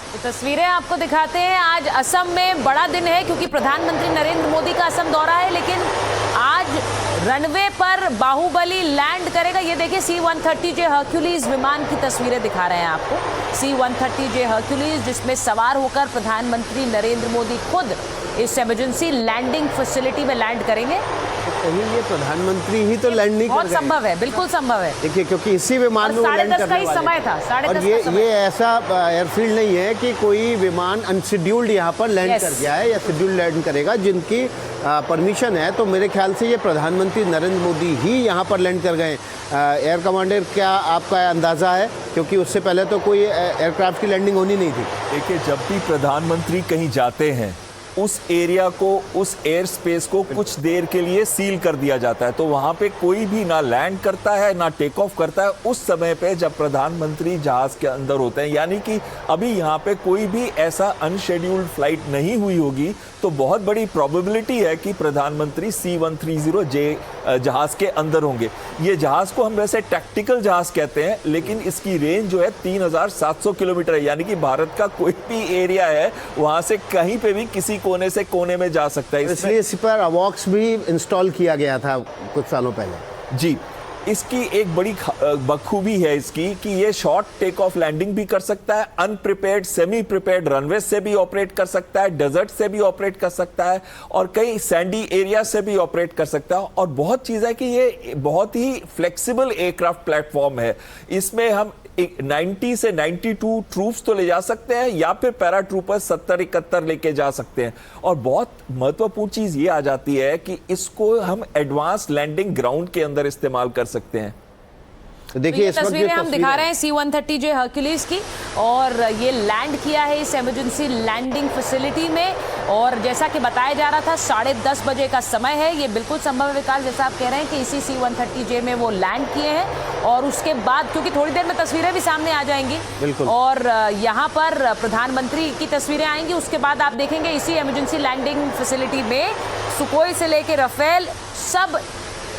तो तस्वीरें आपको दिखाते हैं। आज असम में बड़ा दिन है क्योंकि प्रधानमंत्री नरेंद्र मोदी का असम दौरा है, लेकिन आज रनवे पर बाहुबली लैंड करेगा। ये देखिए C-130J हर्क्यूलीज विमान की तस्वीरें दिखा रहे हैं आपको। C-130J हर्क्यूलीज जिसमें सवार होकर प्रधानमंत्री नरेंद्र मोदी खुद इस इमरजेंसी लैंडिंग फैसिलिटी में लैंड करेंगे। तो कहीं ये प्रधानमंत्री ही तो लैंड नहीं कर बहुत संभव है, बिल्कुल संभव है। देखिए, क्योंकि इसी विमान में वो लैंड करने वाले समय था, 10:30 और ये ऐसा एयरफील्ड नहीं है कि कोई विमान अनशेड्यूल्ड यहाँ पर लैंड कर गया है या शेड्यूल्ड लैंड करेगा जिनकी परमिशन है। तो मेरे ख्याल से ये प्रधानमंत्री नरेंद्र मोदी ही यहाँ पर लैंड कर गए। एयर कमांडर, क्या आपका अंदाज़ा है? क्योंकि उससे पहले तो कोई एयरक्राफ्ट की लैंडिंग होनी नहीं थी। देखिए, जब भी प्रधानमंत्री कहीं जाते हैं उस एरिया को, उस एयर स्पेस को कुछ देर के लिए सील कर दिया जाता है, तो वहां पे कोई भी ना लैंड करता है ना टेक ऑफ करता है उस समय पे जब प्रधानमंत्री जहाज के अंदर होते हैं। यानी कि अभी यहाँ पे कोई भी ऐसा अनशेड्यूल्ड फ्लाइट नहीं हुई होगी, तो बहुत बड़ी प्रोबेबिलिटी है कि प्रधानमंत्री C-130J जहाज के अंदर होंगे। ये जहाज को हम वैसे टैक्टिकल जहाज कहते हैं, लेकिन इसकी रेंज जो है 3700 किलोमीटर है। यानी कि भारत का कोई भी एरिया है वहां से कहीं पे भी किसी कोने से कोने में जा सकता है। इसलिए इस पर अवॉक्स भी इंस्टॉल किया गया था कुछ सालों पहले। जी, इसकी एक बड़ी बखूबी है इसकी कि ये शॉर्ट टेक ऑफ लैंडिंग भी कर सकता है, अनप्रिपेयर्ड, सेमी प्रिपेयर्ड रनवे से भी ऑपरेट कर सकता है, डेजर्ट से भी ऑपरेट कर सकता है और कई सैंडी एरिया से भी ऑपरेट कर सकता है। और बहुत चीज़ है कि ये बहुत ही फ्लेक्सिबल एयरक्राफ्ट प्लेटफॉर्म है। इसमें हम 90 से 92 ट्रूप्स तो ले जा सकते हैं या फिर पैरा ट्रूपर्स 70-71 लेके जा सकते हैं। और बहुत महत्वपूर्ण चीज ये आ जाती है कि इसको हम एडवांस लैंडिंग ग्राउंड के अंदर इस्तेमाल कर सकते हैं। तो देखिए, तो तस्वीरें हम दिखा रहे हैं C-130J हर्क्यूलीज की, और ये लैंड किया है इस इमरजेंसी लैंडिंग फैसिलिटी में। और जैसा कि बताया जा रहा था 10:30 बजे का समय है। ये बिल्कुल संभव है विकास, जैसा आप कह रहे हैं कि इसी C-130J में वो लैंड किए हैं। और उसके बाद, क्योंकि थोड़ी देर में तस्वीरें भी सामने आ जाएंगी और यहाँ पर प्रधानमंत्री की तस्वीरें आएंगी, उसके बाद आप देखेंगे इसी इमरजेंसी लैंडिंग फैसिलिटी में सुखोई से लेके राफेल सब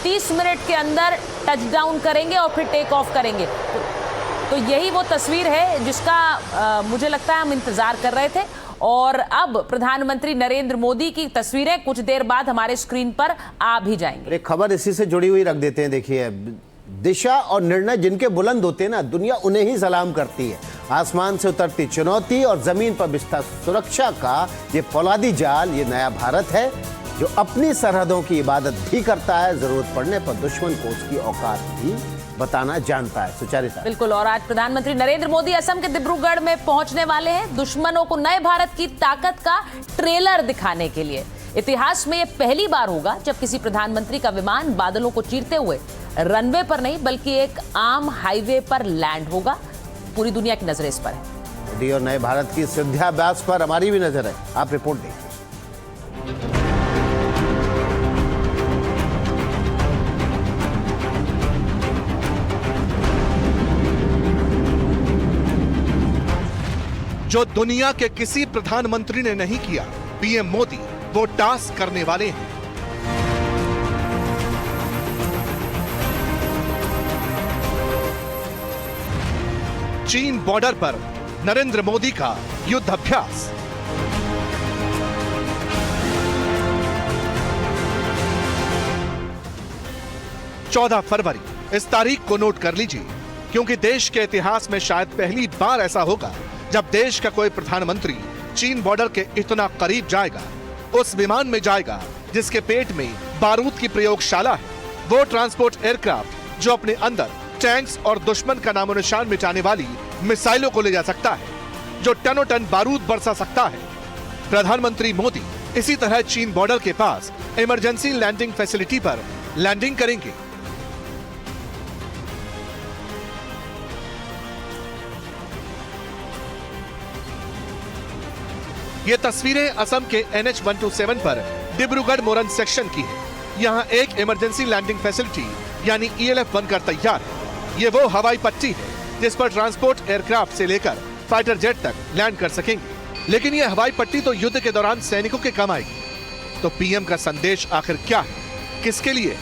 30 मिनट के अंदर टच डाउन करेंगे और फिर टेक ऑफ करेंगे। तो यही वो तस्वीर है जिसका मुझे लगता है हम इंतजार कर रहे थे। और अब प्रधानमंत्री नरेंद्र मोदी की तस्वीरें कुछ देर बाद हमारे स्क्रीन पर आ भी जाएंगी। एक खबर इसी से जुड़ी हुई रख देते हैं। देखिए, दिशा और निर्णय जिनके बुलंद होते हैं ना, दुनिया उन्हें ही सलाम करती है। आसमान से उतरती चुनौती और जमीन पर बिछता सुरक्षा का ये फौलादी जाल, ये नया भारत है जो अपनी सरहदों की इबादत भी करता है, जरूरत पड़ने पर दुश्मन को उसकी औकात भी बताना जानता है। सुचारिता। बिल्कुल। और आज प्रधानमंत्री नरेंद्र मोदी असम के डिब्रूगढ़ में पहुंचने वाले हैं दुश्मनों को नए भारत की ताकत का ट्रेलर दिखाने के लिए। इतिहास में यह पहली बार होगा जब किसी प्रधानमंत्री का विमान बादलों को चीरते हुए रनवे पर नहीं बल्कि एक आम हाईवे पर लैंड होगा। पूरी दुनिया की नजरें इस पर है। मोदी और नए भारत की सिद्धाभ्यास पर हमारी भी नजर है। आप रिपोर्ट देखिए। जो दुनिया के किसी प्रधानमंत्री ने नहीं किया, पीएम मोदी वो टास्क करने वाले हैं। चीन बॉर्डर पर नरेंद्र मोदी का युद्ध अभ्यास। चौदह फरवरी, इस तारीख को नोट कर लीजिए, क्योंकि देश के इतिहास में शायद पहली बार ऐसा होगा जब देश का कोई प्रधानमंत्री चीन बॉर्डर के इतना करीब जाएगा, उस विमान में जाएगा जिसके पेट में बारूद की प्रयोगशाला है। वो ट्रांसपोर्ट एयरक्राफ्ट जो अपने अंदर टैंक्स और दुश्मन का नामो निशान मिटाने वाली मिसाइलों को ले जा सकता है, जो टनों टन बारूद बरसा सकता है। प्रधानमंत्री मोदी इसी तरह चीन बॉर्डर के पास इमरजेंसी लैंडिंग फैसिलिटी पर लैंडिंग करेंगे। ये तस्वीरें असम के NH-127 पर डिब्रूगढ़ मोरन सेक्शन की है। यहाँ एक इमरजेंसी लैंडिंग फैसिलिटी यानी ELF बनकर तैयार है। ये वो हवाई पट्टी है जिस पर ट्रांसपोर्ट एयरक्राफ्ट से लेकर फाइटर जेट तक लैंड कर सकेंगे। लेकिन ये हवाई पट्टी तो युद्ध के दौरान सैनिकों के काम आएगी। तो पीएम का संदेश आखिर क्या है, किसके लिए?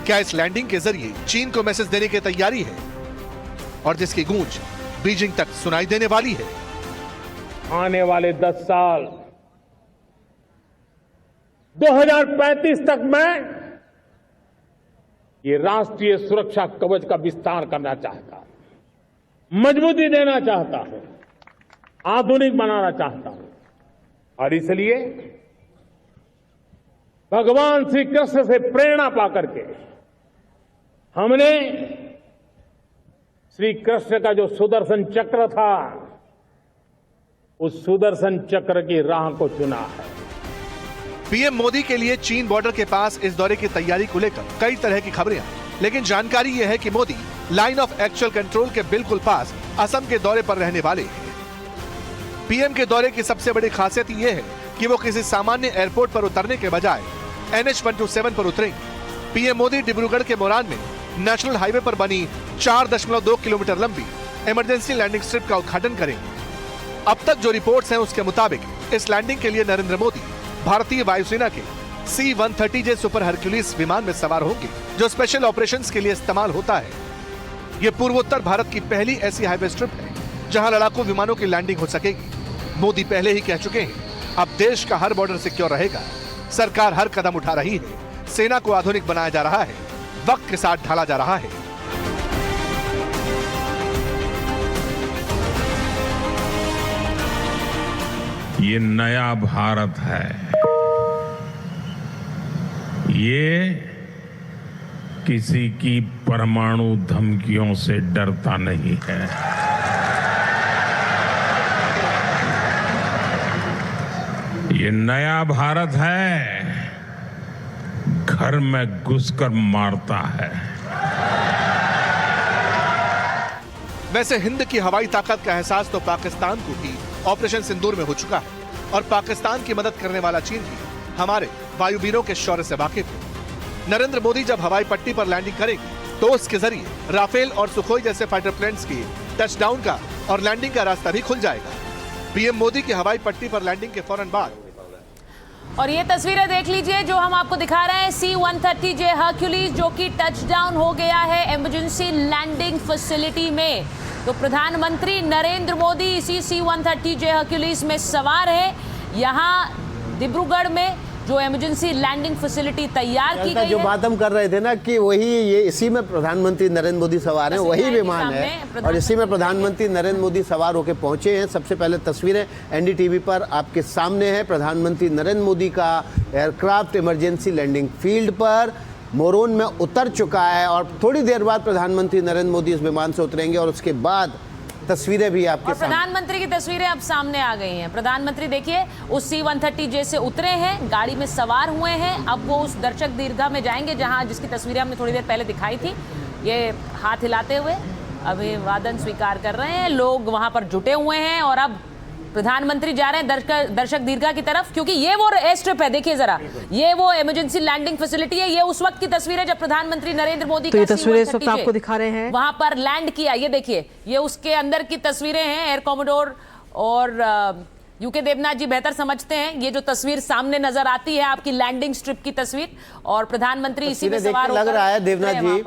क्या इस लैंडिंग के जरिए चीन को मैसेज देने की तैयारी है और जिसकी गूंज बीजिंग तक सुनाई देने वाली है? आने वाले 10 साल 2035 तक मैं ये राष्ट्रीय सुरक्षा कवच का विस्तार करना चाहता हूं, मजबूती देना चाहता हूं, आधुनिक बनाना चाहता हूं। और इसलिए भगवान श्री कृष्ण से प्रेरणा पाकर के हमने श्री कृष्ण का जो सुदर्शन चक्र था, उस सुदर्शन चक्र की राह को चुना है। पीएम मोदी के लिए चीन बॉर्डर के पास इस दौरे की तैयारी को लेकर कई तरह की खबरें आई, लेकिन जानकारी यह है कि Modi line of actual control के बिल्कुल पास असम के दौरे पर रहने वाले हैं। पीएम के दौरे की सबसे बड़ी खासियत यह है कि वो किसी सामान्य एयरपोर्ट पर उतरने के बजाय NH-127 पर उतरेंगे। पीएम मोदी डिब्रूगढ़ के मोरान में नेशनल हाईवे पर बनी 4.2 किलोमीटर लंबी इमरजेंसी लैंडिंग स्ट्रिप का उद्घाटन करेंगे। अब तक जो रिपोर्ट्स हैं उसके मुताबिक इस लैंडिंग के लिए नरेंद्र मोदी भारतीय वायुसेना के C-130J सुपर हरक्यूलिस विमान में सवार होंगे, जो स्पेशल ऑपरेशंस के लिए इस्तेमाल होता है। ये पूर्वोत्तर भारत की पहली ऐसी हाईवे स्ट्रिप है जहां लड़ाकू विमानों की लैंडिंग हो सकेगी। मोदी पहले ही कह चुके हैं, अब देश का हर बॉर्डर सिक्योर रहेगा। सरकार हर कदम उठा रही है, सेना को आधुनिक बनाया जा रहा है, वक्त के साथ ढाला जा रहा है। ये नया भारत है, ये किसी की परमाणु धमकियों से डरता नहीं है। ये नया भारत है, घर में घुसकर मारता है। वैसे हिंद की हवाई ताकत का एहसास तो पाकिस्तान को भी ऑपरेशन सिंदूर में हो चुका है, और पाकिस्तान की मदद करने वाला चीन भी हमारे वायुवीरों के शौर्य से वाकिफ है। नरेंद्र मोदी जब हवाई पट्टी पर लैंडिंग करेंगे तो उसके जरिए राफेल और सुखोई जैसे फाइटर प्लेन्स की टचडाउन का और लैंडिंग का रास्ता भी खुल जाएगा। पीएम मोदी की हवाई पट्टी पर लैंडिंग के फौरन बाद और ये तस्वीरें देख लीजिए जो हम आपको दिखा रहे हैं C-130J हरक्यूलिस जो कि टचडाउन हो गया है इमरजेंसी लैंडिंग फैसिलिटी में। तो प्रधानमंत्री नरेंद्र मोदी इसी C-130J हरक्यूलिस में सवार है। यहाँ डिब्रूगढ़ में जो इमरजेंसी लैंडिंग फैसिलिटी तैयार की गई जो है, बात हम कर रहे थे ना कि वही ये इसी में प्रधानमंत्री नरेंद्र मोदी सवार हैं, वही विमान है और इसी में प्रधानमंत्री नरेंद्र मोदी सवार होकर पहुंचे हैं। सबसे पहले तस्वीरें NDTV पर आपके सामने है। प्रधानमंत्री नरेंद्र मोदी का एयरक्राफ्ट इमरजेंसी लैंडिंग फील्ड पर मोरोन में उतर चुका है और थोड़ी देर बाद प्रधानमंत्री नरेंद्र मोदी इस विमान से उतरेंगे और उसके बाद तस्वीरें भी आपके और प्रधानमंत्री की तस्वीरें अब सामने आ गई हैं। प्रधानमंत्री देखिए उस C-130J से उतरे हैं, गाड़ी में सवार हुए हैं। अब वो उस दर्शक दीर्घा में जाएंगे जहां जिसकी तस्वीरें हमने थोड़ी देर पहले दिखाई थी। ये हाथ हिलाते हुए अभिवादन स्वीकार कर रहे हैं, लोग वहां पर जुटे हुए हैं और अब प्रधानमंत्री जा रहे हैं दर्शक दीर्घा की तरफ, क्योंकि ये वो एयर स्ट्रिप है। देखिए जरा, ये वो इमरजेंसी लैंडिंग फैसिलिटी है। ये उस वक्त की तस्वीर है जब प्रधानमंत्री नरेंद्र मोदी तो ये तस्वीरें इस वक्त आपको दिखा रहे हैं, वहां पर लैंड किया। ये देखिए, ये उसके अंदर की तस्वीरें हैं। एयर कॉमोडोर और यूके देवनाथ जी बेहतर समझते हैं। ये जो तस्वीर सामने नजर आती है आपकी लैंडिंग स्ट्रिप की तस्वीर, और प्रधानमंत्री इसी में सवार होकर लग रहा है देवनाथ जी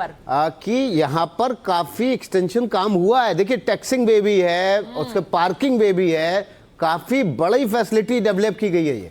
कि यहाँ पर काफी एक्सटेंशन काम हुआ है। देखिए टैक्सिंग वे भी है, उसके पार्किंग वे भी है, काफी बड़ी फैसिलिटी डेवलप की गई है। ये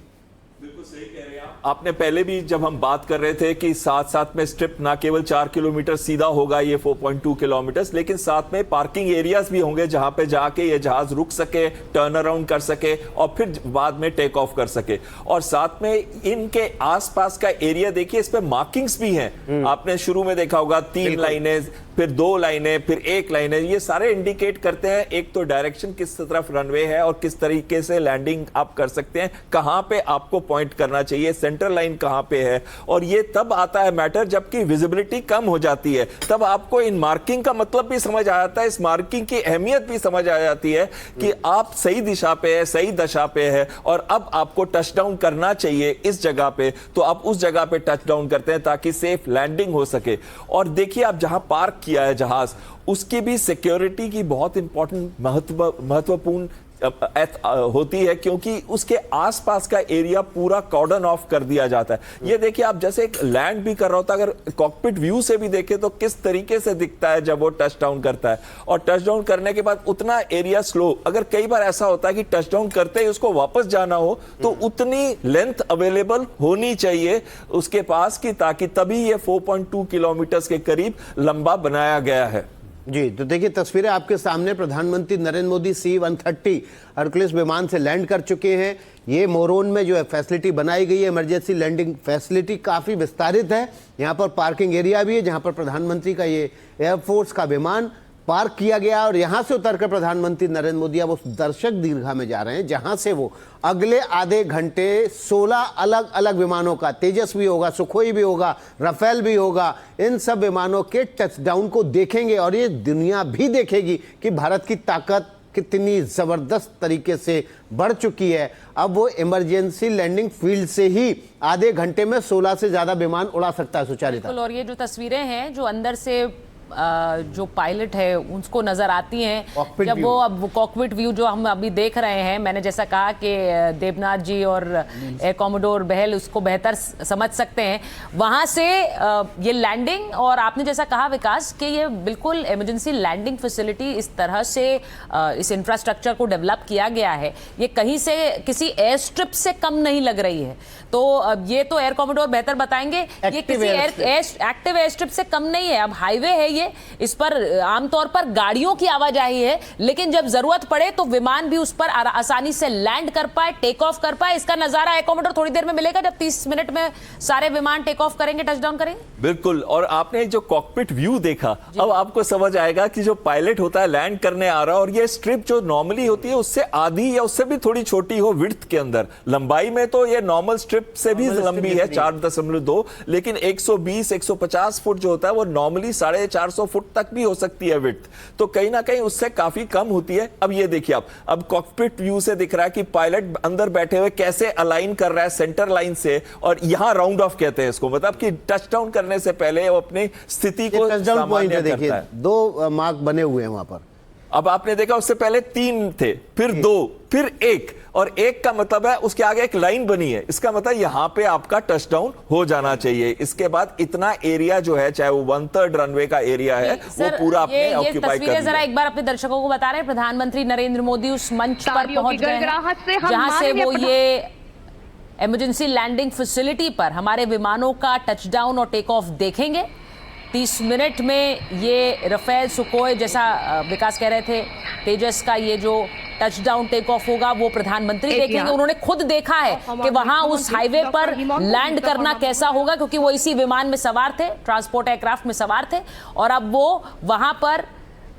बिल्कुल सही कह रहे हैं आप। आपने पहले भी जब हम बात कर रहे थे कि साथ साथ में स्ट्रिप ना केवल 4 किलोमीटर सीधा होगा ये 4.2 किलोमीटर, लेकिन साथ में पार्किंग एरियाज भी होंगे जहां पे जाके ये जहाज रुक सके, टर्न अराउंड कर सके और फिर बाद में टेक ऑफ कर सके। और साथ में इनके आसपास का एरिया देखिए, इस पे मार्किंग्स भी हैं। आपने शुरू में देखा होगा 3 लाइनें, फिर 2 लाइनें, फिर 1 लाइनें। ये सारे इंडिकेट करते हैं एक तो डायरेक्शन किस तरफ रनवे है और किस तरीके से लैंडिंग आप कर सकते हैं, कहां पे आपको पॉइंट करना चाहिए, सेंटर लाइन कहां पे है। और ये तब आता है मैटर जबकि विजिबिलिटी कम हो जाती है, तब आपको इन मार्किंग का मतलब भी समझ आ जाता है, इस मार्किंग की अहमियत भी समझ आ जाती है कि आप सही दिशा पे है, सही दशा पे है और अब आपको टचडाउन करना चाहिए इस जगह पे, तो आप उस जगह पे टचडाउन करते हैं ताकि सेफ लैंडिंग हो सके। और देखिए आप जहां पार्क किया है जहाज, उसकी भी सिक्योरिटी की बहुत इंपॉर्टेंट महत्वपूर्ण होती है, क्योंकि उसके आसपास का एरिया पूरा कॉर्डन ऑफ कर दिया जाता है। ये देखिए, आप जैसे एक लैंड भी कर रहा होता है, अगर कॉकपिट व्यू से भी देखें तो किस तरीके से दिखता है जब वो टच डाउन करता है, और टच डाउन करने के बाद उतना एरिया स्लो, अगर कई बार ऐसा होता है कि टच डाउन करते ही उसको वापस जाना हो तो उतनी लेंथ अवेलेबल होनी चाहिए उसके पास की, ताकि तभी ये 4.2 किलोमीटर के करीब लंबा बनाया गया है। जी, तो देखिए तस्वीरें आपके सामने। प्रधानमंत्री नरेंद्र मोदी C-130 हरकुलिस विमान से लैंड कर चुके हैं। ये मोरोन में जो है फैसिलिटी बनाई गई है, इमरजेंसी लैंडिंग फैसिलिटी काफ़ी विस्तारित है। यहाँ पर पार्किंग एरिया भी है जहाँ पर प्रधानमंत्री का ये एयरफोर्स का विमान पार्क किया गया, और यहाँ से उतरकर प्रधानमंत्री नरेंद्र मोदी अब उस दर्शक दीर्घा में जा रहे हैं जहाँ से वो अगले आधे घंटे 16 अलग अलग विमानों का, तेजस भी होगा, सुखोई भी होगा, राफेल भी होगा, इन सब विमानों के टचडाउन को देखेंगे। और ये दुनिया भी देखेगी कि भारत की ताकत कितनी ज़बरदस्त तरीके से बढ़ चुकी है। अब वो इमरजेंसी लैंडिंग फील्ड से ही आधे घंटे में 16 से ज़्यादा विमान उड़ा सकता है सुचारिता। और ये जो तस्वीरें हैं जो अंदर से जो पायलट है उसको नजर आती हैं जब वो अब कॉकपिट व्यू जो हम अभी देख रहे हैं, मैंने जैसा कहा कि देवनाथ जी और एयर कॉमोडोर बहल उसको बेहतर समझ सकते हैं, वहां से ये लैंडिंग, और आपने जैसा कहा विकास कि ये बिल्कुल इमरजेंसी लैंडिंग फैसिलिटी इस तरह से इस इंफ्रास्ट्रक्चर को डेवलप किया गया है, ये कहीं से किसी एयर स्ट्रिप से कम नहीं लग रही है। तो ये तो एयर कॉमोडोर बेहतर बताएंगे, ये किसी एक्टिव एयर स्ट्रिप से कम नहीं है। अब हाईवे है ये, इस पर आमतौर पर गाड़ियों की आवाजाही है, लेकिन जब जरूरत पड़े तो विमान भी उस पर आसानी से लैंड कर पाए, टेक ऑफ कर पाए। इसका नजारा एयर कॉमोडोर थोड़ी देर में मिलेगा जब 30 मिनट में सारे विमान टेक ऑफ करेंगे, टचडाउन करेंगे। बिल्कुल, और आपने जो कॉकपिट व्यू देखा, अब आपको समझ आएगा कि जो पायलट होता है लैंड करने आ रहा है, और ये स्ट्रिप जो नॉर्मली होती है उससे आधी या उससे भी थोड़ी छोटी हो विड्थ के अंदर, लंबाई में तो ये नॉर्मल स्ट्रिप से भी लंबी है 4.2, लेकिन 120-150 फुट जो होता है वो नॉर्मली 450 फुट तक भी हो सकती है विड्थ, तो कहीं ना कहीं उससे काफी कम होती है। अब ये देखिए, आप अब कॉकपिट व्यू से दिख रहा है कि पायलट अंदर बैठे हुए कैसे अलाइन कर रहा है सेंटर लाइन से, और यहां राउंड ऑफ कहते हैं इसको, मतलब कि टच डाउन करने से पहले वो अपनी स्थिति को टचडाउन पॉइंट है, देखिए 2 मार्क बने हुए हैं वहां पर। अब आपने देखा उससे पहले 3 थे, फिर 2, फिर 1, और 1 का मतलब है उसके आगे एक लाइन बनी है, इसका मतलब यहां पे आपका टचडाउन हो जाना चाहिए। इसके बाद इतना एरिया जो है, चाहे वो 1/3 रनवे का एरिया है, वो पूरा आपने ऑक्यूपाई कर लिया। जरा एक बार अपने दर्शकों को बता रहे हैं, प्रधानमंत्री नरेंद्र मोदी उस मंच पर पहुंच गए हैं जहां से वो ये इमरजेंसी लैंडिंग फैसिलिटी पर हमारे विमानों का टचडाउन और टेक ऑफ देखेंगे। 30 मिनट में ये राफेल, सुखोई, जैसा विकास कह रहे थे, तेजस का ये जो टचडाउन टेक ऑफ होगा वो प्रधानमंत्री देखेंगे। उन्होंने खुद देखा है कि वहां उस हाईवे पर लैंड करना कैसा होगा, क्योंकि वो इसी विमान में सवार थे, ट्रांसपोर्ट एयरक्राफ्ट में सवार थे, और अब वो वहां पर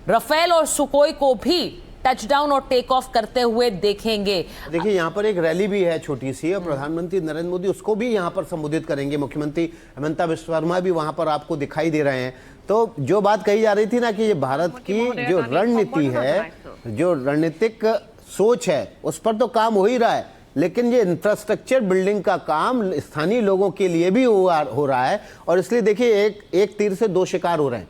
राफेल और सुखोई को भी टचडाउन और टेक ऑफ करते हुए देखेंगे। देखिए यहाँ पर एक रैली भी है छोटी सी, और प्रधानमंत्री नरेंद्र मोदी उसको भी यहाँ पर संबोधित करेंगे। मुख्यमंत्री हेमंता बिश्व शर्मा भी वहाँ पर आपको दिखाई दे रहे हैं। तो जो बात कही जा रही थी ना कि ये भारत की जो रणनीति है, जो रणनीतिक सोच है, उस पर तो काम हो ही रहा है, लेकिन ये इंफ्रास्ट्रक्चर बिल्डिंग का काम स्थानीय लोगों के लिए भी हो रहा है, और इसलिए देखिए एक तीर से 2 शिकार हो रहे हैं।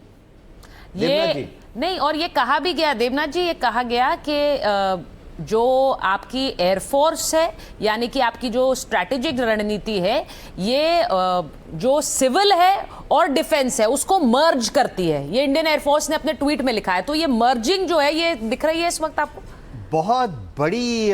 ये नहीं, और ये कहा भी गया देवनाथ जी, ये कहा गया कि जो आपकी एयरफोर्स है, यानी कि आपकी जो स्ट्रैटेजिक रणनीति है, ये जो सिविल है और डिफेंस है उसको मर्ज करती है। ये इंडियन एयरफोर्स ने अपने ट्वीट में लिखा है। तो ये मर्जिंग जो है ये दिख रही है इस वक्त आपको, बहुत बड़ी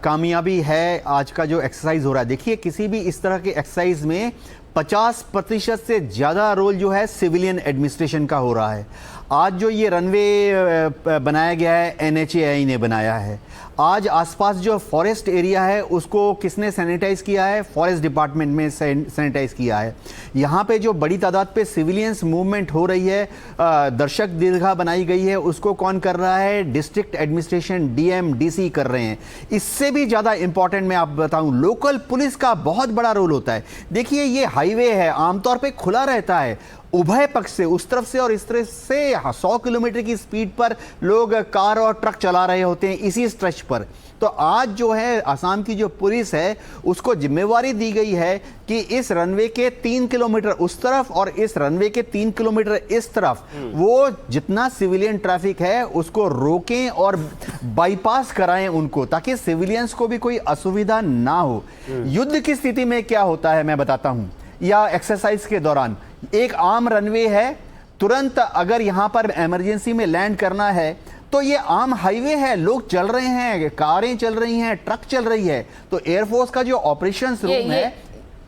कामयाबी है आज का जो एक्सरसाइज हो रहा है। देखिए, किसी भी इस तरह के एक्सरसाइज में 50% से ज़्यादा रोल जो है सिविलियन एडमिनिस्ट्रेशन का हो रहा है। आज जो ये रनवे बनाया गया है, NHAI ने बनाया है। आज आसपास जो फॉरेस्ट एरिया है उसको किसने सैनिटाइज किया है? फॉरेस्ट डिपार्टमेंट में सैनिटाइज किया है। यहाँ पे जो बड़ी तादाद पे सिविलियंस मूवमेंट हो रही है, दर्शक दीर्घा बनाई गई है, उसको कौन कर रहा है? डिस्ट्रिक्ट एडमिनिस्ट्रेशन, DM, DC कर रहे हैं। इससे भी ज़्यादा इंपॉर्टेंट मैं आप बताऊँ, लोकल पुलिस का बहुत बड़ा रोल होता है। देखिए, ये हाईवे है, आमतौर पर खुला रहता है उभय पक्ष से, उस तरफ से और इस तरफ से 100 किलोमीटर की स्पीड पर लोग कार और ट्रक चला रहे होते हैं इसी स्ट्रेच पर। तो आज जो है असम की जो पुलिस है उसको जिम्मेवारी दी गई है कि इस रनवे के 3 किलोमीटर उस तरफ और इस रनवे के 3 किलोमीटर इस तरफ वो जितना सिविलियन ट्रैफिक है उसको रोकें और बाईपास कराएं उनको, ताकि सिविलियंस को भी कोई असुविधा ना हो। युद्ध की स्थिति में क्या होता है मैं बताता हूं, या एक्सरसाइज के दौरान एक आम रनवे है, तुरंत अगर यहां पर इमरजेंसी में लैंड करना है तो ये आम हाईवे है, लोग चल रहे हैं, कारें चल रही हैं, ट्रक चल रही है। तो एयरफोर्स का जो ऑपरेशंस रूम है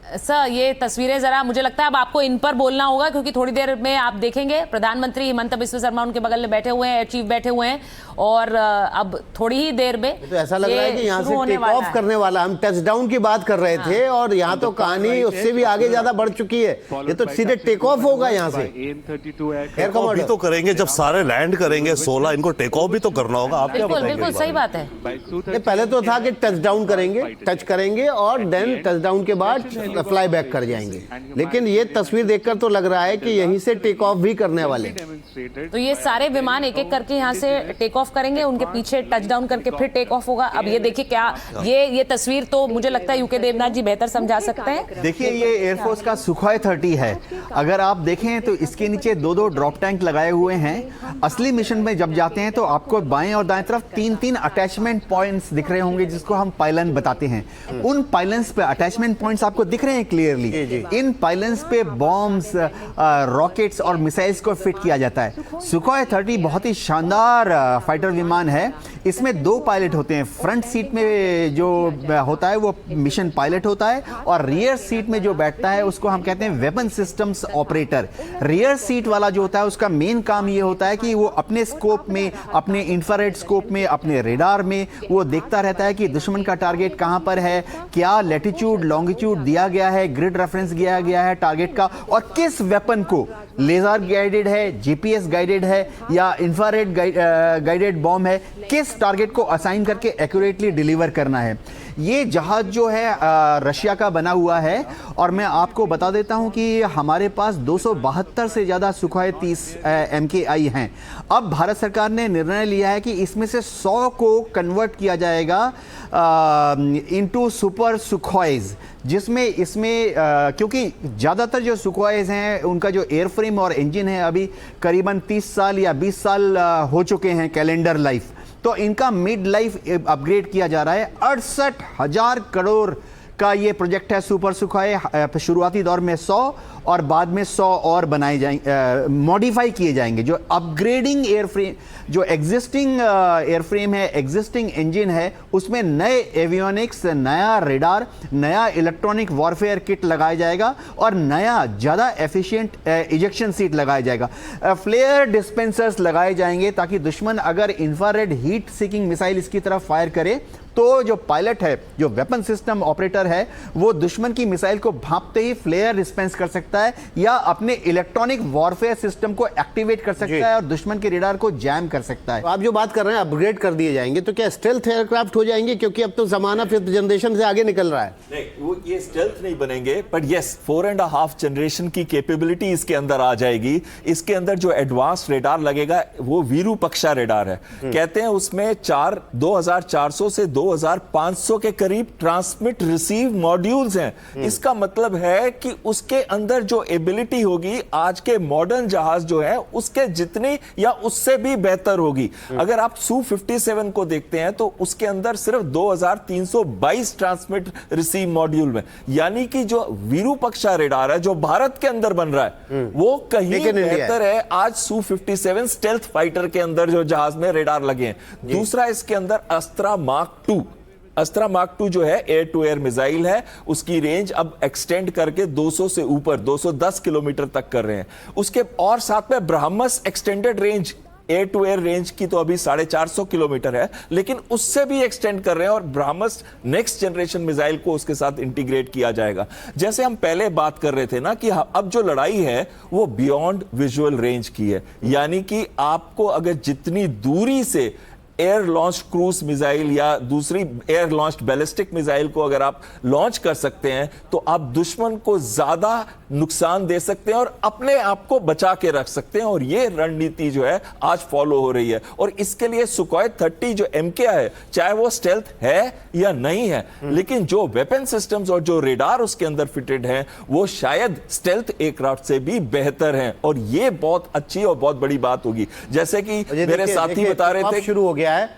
सर, ये तस्वीरें जरा मुझे लगता है अब आपको इन पर बोलना होगा, क्योंकि थोड़ी देर में आप देखेंगे प्रधानमंत्री हिमंता बिस्वा शर्मा उनके बगल में बैठे हुए हैं, एयर चीफ बैठे हुए हैं, और अब थोड़ी ही देर में तो ऐसा लग रहा है कि यहाँ से टेक ऑफ करने वाला, हम टच डाउन की बात कर रहे थे और यहाँ तो कहानी उससे भी आगे ज्यादा बढ़ चुकी है। ये तो सीधे टेक ऑफ होगा यहाँ से। टेक ऑफ भी तो करेंगे, जब सारे लैंड करेंगे 16, इनको टेक ऑफ भी तो करना होगा। आप क्या बताएंगे? बिल्कुल सही बात है। पहले तो था कि टच डाउन करेंगे, टच करेंगे और देन टच डाउन के बाद फ्लाई बैक कर जाएंगे, लेकिन ये तस्वीर देखकर तो लग रहा है कि यहीं से टेक ऑफ भी करने वाले। तो ये सारे विमान एक एक करके यहाँ से टेक ऑफ करेंगे, उनके पीछे टच डाउन करके फिर टेक ऑफ होगा। अब ये देखिए क्या ये तस्वीर तो मुझे लगता है यूके देवनाथ जी बेहतर समझा सकते हैं। देखिए ये एयरफोर्स का सुखोई 30 है, अगर आप देखें तो इसके नीचे 2-2 ड्रॉप टैंक लगाए हुए हैं। असली मिशन में जब जाते हैं तो आपको बाएं और दाएं तरफ 3-3 अटैचमेंट पॉइंट्स दिख रहे होंगे, जिसको हम पाइलन बताते हैं। उन पाइलन्स पे अटैचमेंट पॉइंट्स आपको दिख रहे हैं क्लियरली। इन पाइलन्स पे बॉम्ब्स, रॉकेट्स और मिसाइल्स को फिट किया जाता है। सुखोई 30 बहुत ही शानदार फाइटर विमान है। इसमें 2 पायलट होते हैं, फ्रंट सीट में जो होता है वो मिशन पायलट होता है, और रियर सीट में जो बैठता है उसको हम कहते हैं weapon systems operator. Rear seat वाला जो होता है उसका मेन काम ये होता है कि वो अपने स्कोप में, अपने इंफ्रारेड स्कोप में, अपने रेडार में वो देखता रहता है कि दुश्मन का टारगेट कहां पर है, क्या लैटिट्यूड लॉन्गिट्यूड दिया गया है, ग्रिड रेफरेंस दिया गया है टारगेट का, और किस वेपन को, लेजर गाइडेड है, जीपीएस गाइडेड है या इंफ्रारेड गाइडेड बॉम्ब है, किस टारगेट को असाइन करके एक्यूरेटली डिलीवर करना है। ये जहाज जो है रशिया का बना हुआ है, और मैं आपको बता देता हूं कि हमारे पास 272 से ज़्यादा सुखोई 30 MKI हैं। अब भारत सरकार ने निर्णय लिया है कि इसमें से 100 को कन्वर्ट किया जाएगा इनटू सुपर सुखोईज, जिसमें इसमें क्योंकि ज़्यादातर जो सुखोईज हैं उनका जो एयरफ्रेम और इंजन है अभी करीबन 30 साल या 20 साल हो चुके हैं कैलेंडर लाइफ, तो इनका मिड लाइफ अपग्रेड किया जा रहा है। 68,000 करोड़ का ये प्रोजेक्ट है सुपर सुखोई। शुरुआती दौर में 100 और बाद में 100 और बनाए जाएंगे, मॉडिफाई किए जाएंगे। जो अपग्रेडिंग एयरफ्रेम, जो एग्जिस्टिंग एयरफ्रेम है, एग्जिस्टिंग इंजन है, उसमें नए एवियोनिक्स, नया रेडार, नया इलेक्ट्रॉनिक वॉरफेयर किट लगाया जाएगा और नया ज़्यादा एफिशिएंट इजेक्शन सीट लगाया जाएगा। फ्लेयर डिस्पेंसर्स लगाए जाएंगे ताकि दुश्मन अगर इंफ्रारेड हीट सीकिंग मिसाइल इसकी तरफ फायर करे तो जो पायलट है, जो वेपन सिस्टम ऑपरेटर है, वो दुश्मन की मिसाइल को भांपते ही फ्लेयर डिस्पेंस कर सकता है या अपने इलेक्ट्रॉनिक वॉरफेयर सिस्टम को एक्टिवेट कर सकता है और दुश्मन के रेडार को जैम कर सकता है। तो आप जो बात कर रहे हैं अपग्रेड कर दिए जाएंगे, तो क्या स्टेल्थ एयरक्राफ्ट हो जाएंगे? क्योंकि अब तो जमाना 5th जनरेशन से आगे निकल रहा है। नहीं, वो ये स्टेल्थ नहीं बनेंगे, बट यस 4.5 जनरेशन की कैपेबिलिटी इसके अंदर आ जाएगी। इसके अंदर जो एडवांस रेडार लगेगा वो वीरूपक्षा रेडार है। कहते हैं उसमें 2400 से 2500 के करीब ट्रांसमिट रिसीव मॉड्यूल्स हैं। इसका मतलब है कि उसके अंदर जो एबिलिटी होगी आज के मॉडर्न जहाज जो है उसके जितनी या उससे भी बेहतर होगी। अगर आप Su-57 को देखते हैं तो उसके अंदर सिर्फ 2322 ट्रांसमिट रिसीव मॉड्यूल में, यानी कि जो वीरूपक्षा रेडार है जो भारत के अंदर बन रहा है वो कहीं बेहतर है आज Su-57 स्टेल्थ फाइटर के अंदर जो जहाज में रेडार लगे हैं। दूसरा इसके अंदर अस्त्रा मार्क 2, अस्त्रा मार्क 2 जो है एयर टू एयर मिसाइल है, उसकी रेंज अब एक्सटेंड करके 200 से ऊपर 210 किलोमीटर तक कर रहे हैं। उसके और साथ में BrahMos extended range, air to air range की तो अभी 450 किलोमीटर है, लेकिन उससे भी एक्सटेंड कर रहे हैं और ब्रह्मस नेक्स्ट जनरेशन मिसाइल को उसके साथ इंटीग्रेट किया जाएगा। जैसे हम पहले बात कर रहे थे ना कि अब जो लड़ाई है वो बियॉन्ड विजुअल रेंज की है, यानी कि आपको अगर जितनी दूरी से एयर लॉन्च क्रूज मिसाइल या दूसरी एयर लॉन्च बैलिस्टिक मिसाइल को अगर आप लॉन्च कर सकते हैं तो आप दुश्मन को ज्यादा नुकसान दे सकते हैं और अपने आप को बचा के रख सकते हैं। और ये रणनीति जो है आज फॉलो हो रही है। और इसके लिए सुखोई 30 जो MK है, चाहे वो स्टेल्थ है या नहीं है, लेकिन जो वेपन सिस्टम्स और जो रेडार उसके अंदर फिटेड हैं वो शायद स्टेल्थ एयरक्राफ्ट से भी बेहतर हैं। और ये बहुत अच्छी और बहुत बड़ी बात होगी। जैसे कि मेरे साथी बता रहे थे, शुरू हो गया है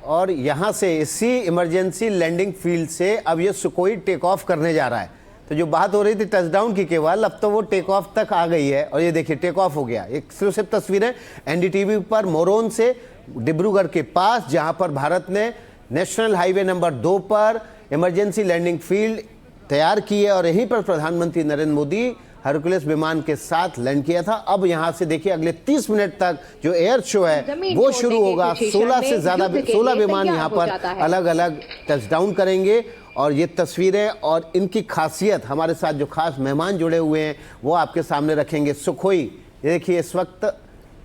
और यहां से इसी इमरजेंसी लैंडिंग फील्ड से अब ये सुखोई टेक ऑफ करने जा रहा है। तो जो बात हो रही थी टचडाउन की केवल, अब तो वो टेक ऑफ तक आ गई है। और ये देखिए टेक ऑफ हो गया। एक सिर्फ तस्वीरें NDTV पर मोरोन से डिब्रूगढ़ के पास, जहां पर भारत ने नेशनल हाईवे नंबर 2 पर इमरजेंसी लैंडिंग फील्ड तैयार की है और यहीं पर प्रधानमंत्री नरेंद्र मोदी हरकुलस विमान के साथ लैंड किया था। अब यहां से देखिए अगले 30 मिनट तक जो एयर शो है वो शुरू होगा। 16 से ज्यादा 16 विमान यहां पर अलग अलग टचडाउन करेंगे। और ये तस्वीरें और इनकी खासियत, हमारे साथ जो खास मेहमान जुड़े हुए हैं वो आपके सामने रखेंगे। सुखोई ये देखिए इस वक्त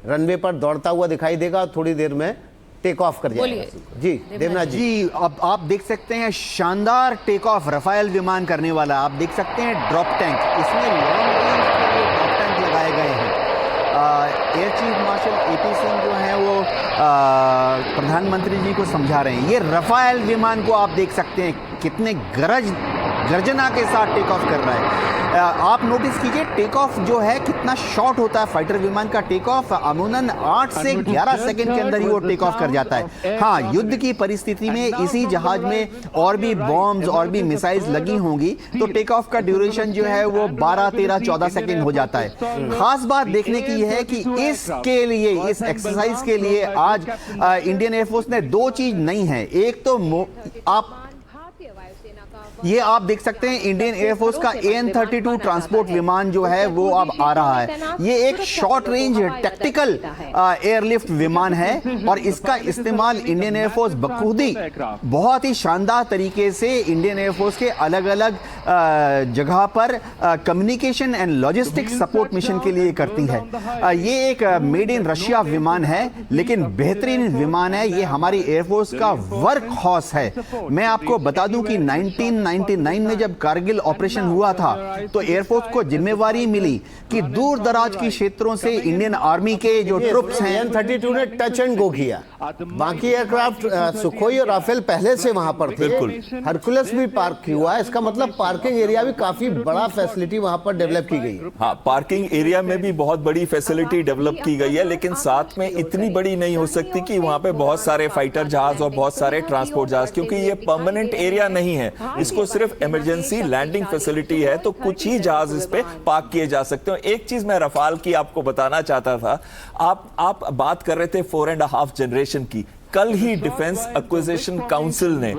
रनवे पर दौड़ता हुआ दिखाई देगा, थोड़ी देर में टेक ऑफ कर जाएगा। जी देवनाथ जी, अब आप देख सकते हैं शानदार टेक ऑफ रफाल विमान करने वाला। आप देख सकते हैं ड्रॉप टैंक, इसमें लॉन्ग रेंज के लिए ड्रॉप टैंक लगाए गए हैं। Air chief marshal AP Singh जो हैं वो प्रधानमंत्री जी को समझा रहे हैं। ये रफाल विमान को आप देख सकते हैं कितने गर्जना के साथ टेक ऑफ कर रहा है। आप नोटिस कीजिए टेक ऑफ जो है कितना शॉर्ट होता है। फाइटर विमान का टेक ऑफ अमूमन 8 से 11 सेकंड के अंदर ही वो टेक ऑफ कर जाता है। हाँ, युद्ध की परिस्थिति में इसी जहाज में और भी बॉम्ब्स और भी मिसाइल्स लगी होंगी तो टेक ऑफ का ड्यूरेशन जो है वो 12, 13, 14 सेकंड हो जाता है। खास बात देखने की है कि इसके लिए, इस एक्सरसाइज के लिए आज इंडियन एयरफोर्स ने 2 चीज नहीं है। एक तो ये आप देख सकते हैं इंडियन एयरफोर्स का AN-32 ट्रांसपोर्ट विमान जो है वो अब आ रहा है। ये एक शॉर्ट रेंज टैक्टिकल एयरलिफ्ट विमान है और इसका इस्तेमाल इंडियन एयरफोर्स बखूबी बहुत ही शानदार तरीके से इंडियन एयरफोर्स के अलग अलग जगह पर communication and logistics support mission के लिए करती है। ये एक मेड इन रशिया विमान है लेकिन बेहतरीन विमान है। ये हमारी एयरफोर्स का वर्क हॉर्स है। मैं आपको बता दूं कि 1999 में जब कारगिल ऑपरेशन हुआ था तो एयरफोर्स को जिम्मेवारी मिली कि दूर दराज के क्षेत्रों से इंडियन आर्मी के जो ट्रुप्स हैं AN-32 ने टच एंड गो किया। बाकी एयरक्राफ्ट सुखोई और राफेल पहले से वहां पर थे। हरकुलस भी पार्क हुआ है। इसका मतलब पार्किंग एरिया भी काफी बड़ा फैसिलिटी वहां पर डेवलप की गई है। हाँ, पार्किंग एरिया में भी बहुत बड़ी फैसिलिटी डेवलप की गई है, लेकिन साथ में इतनी बड़ी नहीं हो सकती कि वहां पे बहुत सारे फाइटर जहाज और बहुत सारे ट्रांसपोर्ट जहाज, क्योंकि ये परमानेंट एरिया नहीं है। इसको सिर्फ इमरजेंसी लैंडिंग फैसिलिटी है, तो कुछ ही जहाज इस पे पार्क किए जा सकते हैं। एक चीज मैं रफाल की आपको बताना चाहता था। आप बात कर रहे थे 4.5 जनरेशन की। कल ही डिफेंस एक्विजिशन काउंसिल ने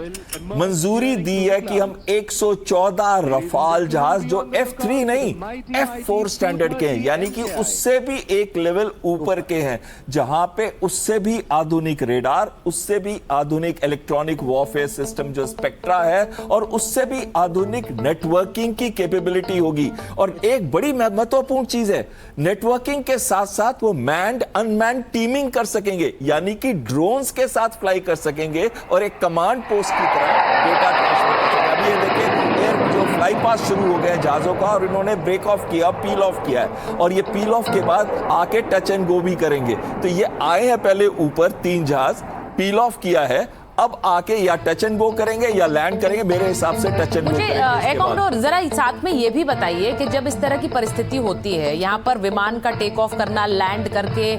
मंजूरी दी है कि हम 114 रफाल जहाज जो F3 नहीं F4 स्टैंडर्ड के हैं, यानी कि उससे भी एक लेवल ऊपर के हैं, जहां पे उससे भी आधुनिक रेडार, उससे भी आधुनिक इलेक्ट्रॉनिक वॉरफेयर सिस्टम जो स्पेक्ट्रा है और उससे भी आधुनिक नेटवर्किंग की कैपेबिलिटी होगी। और एक बड़ी महत्वपूर्ण चीज है, नेटवर्किंग के साथ साथ वो मैन्ड अनमैन्ड टीमिंग कर सकेंगे, यानी कि ड्रोन्स के साथ फ्लाई कर सकेंगे और एक कमांड पोस्ट की तरह डेटा ट्रांसफर कर सकेंगे। अभी ये देखिए एयर जो फ्लाई पास शुरू हो गया जहाजों का और इन्होंने ब्रेक ऑफ किया, पील ऑफ किया है और ये पील ऑफ के बाद आके टच एंड गो भी करेंगे। तो ये आए हैं पहले ऊपर 3 जहाज, पील ऑफ किया है, अब आके या टच एंड गो करेंगे या लैंड करेंगे। मेरे हिसाब से टच एंड गो। मुझे एयर कमांडर जरा साथ में ये भी बताइए कि जब इस तरह की परिस्थिति होती है, यहाँ पर विमान का टेक ऑफ करना, लैंड करके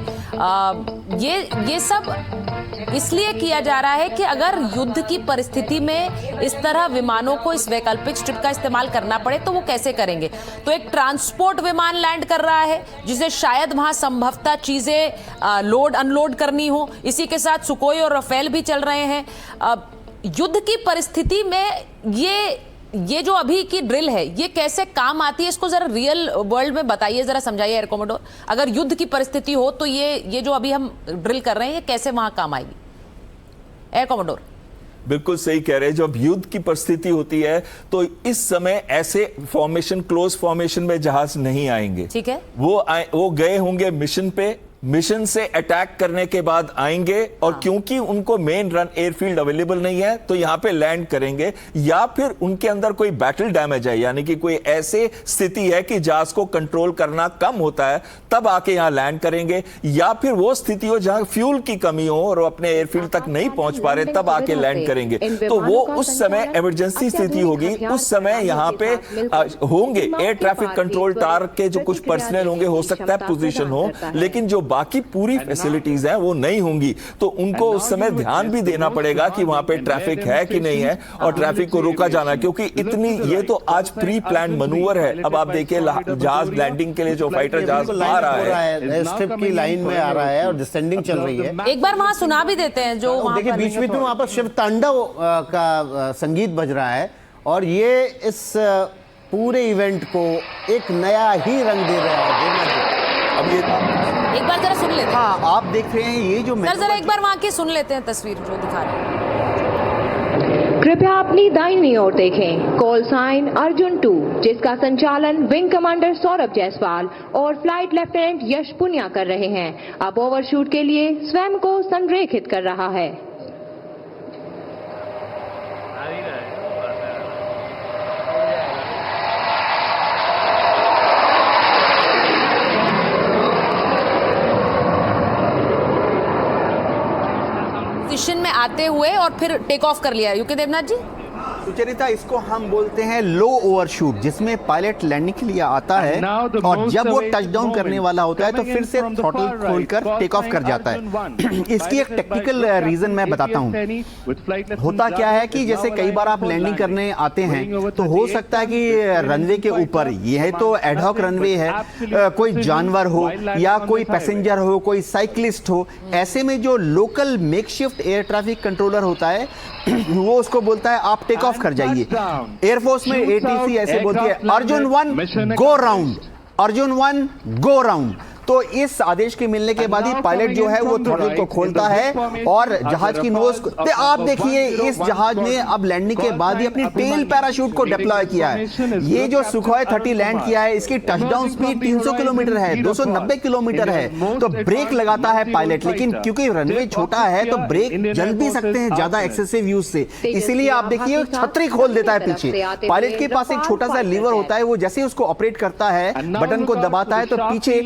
ये सब इसलिए किया जा रहा है कि अगर युद्ध की परिस्थिति में इस तरह विमानों को इस वैकल्पिक स्ट्रिप का इस्तेमाल करना पड़े तो वो कैसे करेंगे। तो एक ट्रांसपोर्ट विमान लैंड कर रहा है जिसे शायद वहां संभवतः चीजें लोड अनलोड करनी हो, इसी के साथ सुखोई और राफेल भी चल रहे हैं। युद्ध की परिस्थिति में ये जो अभी की ड्रिल है ये कैसे काम आती है, इसको जरा रियल वर्ल्ड में बताइए, जरा समझाइए एयर कमांडर। अगर युद्ध की परिस्थिति हो तो ये जो अभी हम ड्रिल कर रहे हैं ये कैसे वहां काम आएगी एयर कमांडर। बिल्कुल सही कह रहे हैं। जब युद्ध की परिस्थिति होती है तो इस समय ऐसे फॉर्मेशन, क्लोज फॉर्मेशन में जहाज नहीं आएंगे। ठीक है, वो गए होंगे मिशन पे मिशन से अटैक करने के बाद आएंगे और क्योंकि उनको मेन रन एयरफील्ड अवेलेबल नहीं है तो यहां पे लैंड करेंगे, या फिर उनके अंदर कोई बैटल डैमेज है, यानी कि कोई ऐसे स्थिति है कि जहाज को कंट्रोल करना कम होता है, तब आके यहां लैंड करेंगे, या फिर वो स्थिति हो जहां फ्यूल की कमी हो और अपने एयरफील्ड तक नहीं पहुंच पा रहे, तब आके लैंड करेंगे। तो वो उस समय इमरजेंसी स्थिति होगी, उस समय यहां पे होंगे एयर ट्रैफिक कंट्रोल टावर के जो कुछ पर्सनल होंगे, हो सकता है पोजीशन हो, लेकिन जो बाकी पूरी फैसिलिटीज हैं वो नहीं होंगी। तो उनको उस समय ध्यान भी देना पड़ेगा कि वहां पे ट्रैफिक है कि नहीं है और ट्रैफिक को रोका जाना, क्योंकि इतनी ये तो आज प्री प्लान मनूवर है। अब आप देखिए जहाज लैंडिंग के लिए जो फाइटर जहाज आ रहा है स्ट्रिप की लाइन में आ रहा है और डिसेंडिंग चल रही है। एक बार वहां सुना भी देते हैं जो देखिए बीच बीच में वहां पर शिव तांडव का संगीत बज रहा है और ये इस पूरे इवेंट को एक नया ही रंग दे रहा है। अब ये एक बार जरा सुन लेते हैं। हाँ, आप देख रहे हैं ये जो सर जरा एक बार वहां की सुन लेते हैं तस्वीर जो दिखा रहे हैं। कृपया अपनी दाहिनी ओर देखें। कॉल साइन अर्जुन 2 जिसका संचालन विंग कमांडर सौरभ जायसवाल और फ्लाइट लेफ्टिनेंट यश पुनिया कर रहे हैं, अब ओवरशूट के लिए स्वयं को संरेखित कर रहा है। पोजीशन में आते हुए और फिर टेक ऑफ कर लिया यूके देवनाथ जी। सुचरिता, इसको हम बोलते हैं लो ओवरशूट, जिसमें पायलट लैंडिंग के लिए आता है और जब वो टच डाउन करने वाला होता है तो फिर से थ्रॉटल खोलकर टेक ऑफ कर जाता है। इसकी एक टेक्निकल रीजन मैं बताता हूं। होता क्या है कि जैसे कई बार आप लैंडिंग करने आते हैं तो हो सकता है कि रनवे के ऊपर, यह तो एडहॉक रनवे है, कोई जानवर हो या कोई पैसेंजर हो, कोई साइकिलिस्ट हो, ऐसे में जो local makeshift air traffic controller होता है वो उसको बोलता है आप टेक ऑफ कर जाइए। एयरफोर्स में एटीसी ऐसे बोलती है Arjun 1 go round, Arjun 1 go round. तो इस आदेश के मिलने के बाद ही पायलट जो है वो थ्रॉटल को खोलता है और जहाज की नोज को, आप देखिए इस जहाज ने अब लैंडिंग के बाद ही अपनी टेल पैराशूट को डिप्लॉय किया है। ये जो सुखोई 30 लैंड किया है इसकी टचडाउन स्पीड 300 किलोमीटर है, 290 किलोमीटर है। तो ब्रेक लगाता है पायलट, लेकिन क्योंकि रनवे छोटा है तो ब्रेक जल भी सकते हैं ज्यादा एक्सेसिव यूज से, इसीलिए आप देखिए छतरी खोल देता है पीछे। पायलट के पास एक छोटा सा लीवर होता है, वो जैसे ही उसको ऑपरेट करता है, बटन को दबाता है तो पीछे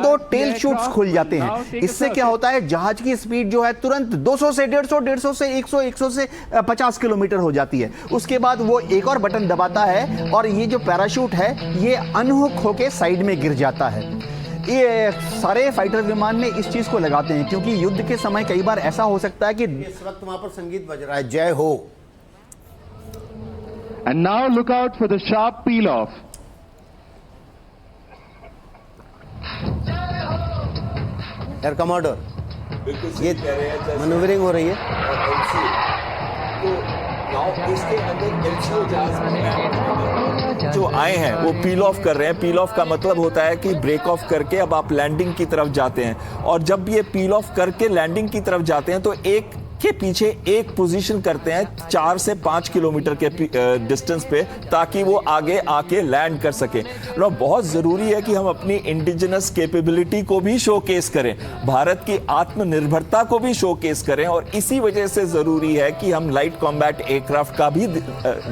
दो टेल शूट्स खुल जाते हैं। इससे क्या होता है, जहाज की स्पीड जो है तुरंत 200 से 150, 150 से 100, 100 से 50 किलोमीटर हो जाती है। उसके बाद वो एक और बटन दबाता है और ये जो पैराशूट है ये अनहुक होके साइड में गिर जाता है। ये सारे फाइटर विमान में इस चीज को लगाते हैं क्योंकि युद्ध के समय कई बार ऐसा हो सकता है कि इस वक्त वहां पर संगीत बज रहा है, जय हो। And now look out for the sharp peel off. Air commander, ये मैन्यूवरिंग हो रही है। जो आए हैं वो पील ऑफ कर रहे हैं। पील ऑफ का मतलब होता है कि ब्रेक ऑफ करके अब आप लैंडिंग की तरफ जाते हैं, और जब ये पील ऑफ करके लैंडिंग की तरफ जाते हैं तो एक के पीछे एक पोजीशन करते हैं 4 से 5 किलोमीटर के डिस्टेंस पे, ताकि वो आगे आके लैंड कर सके। और बहुत जरूरी है कि हम अपनी इंडिजिनस कैपेबिलिटी को भी शोकेस करें, भारत की आत्मनिर्भरता को भी शोकेस करें, और इसी वजह से जरूरी है कि हम लाइट कॉम्बैट एयरक्राफ्ट का भी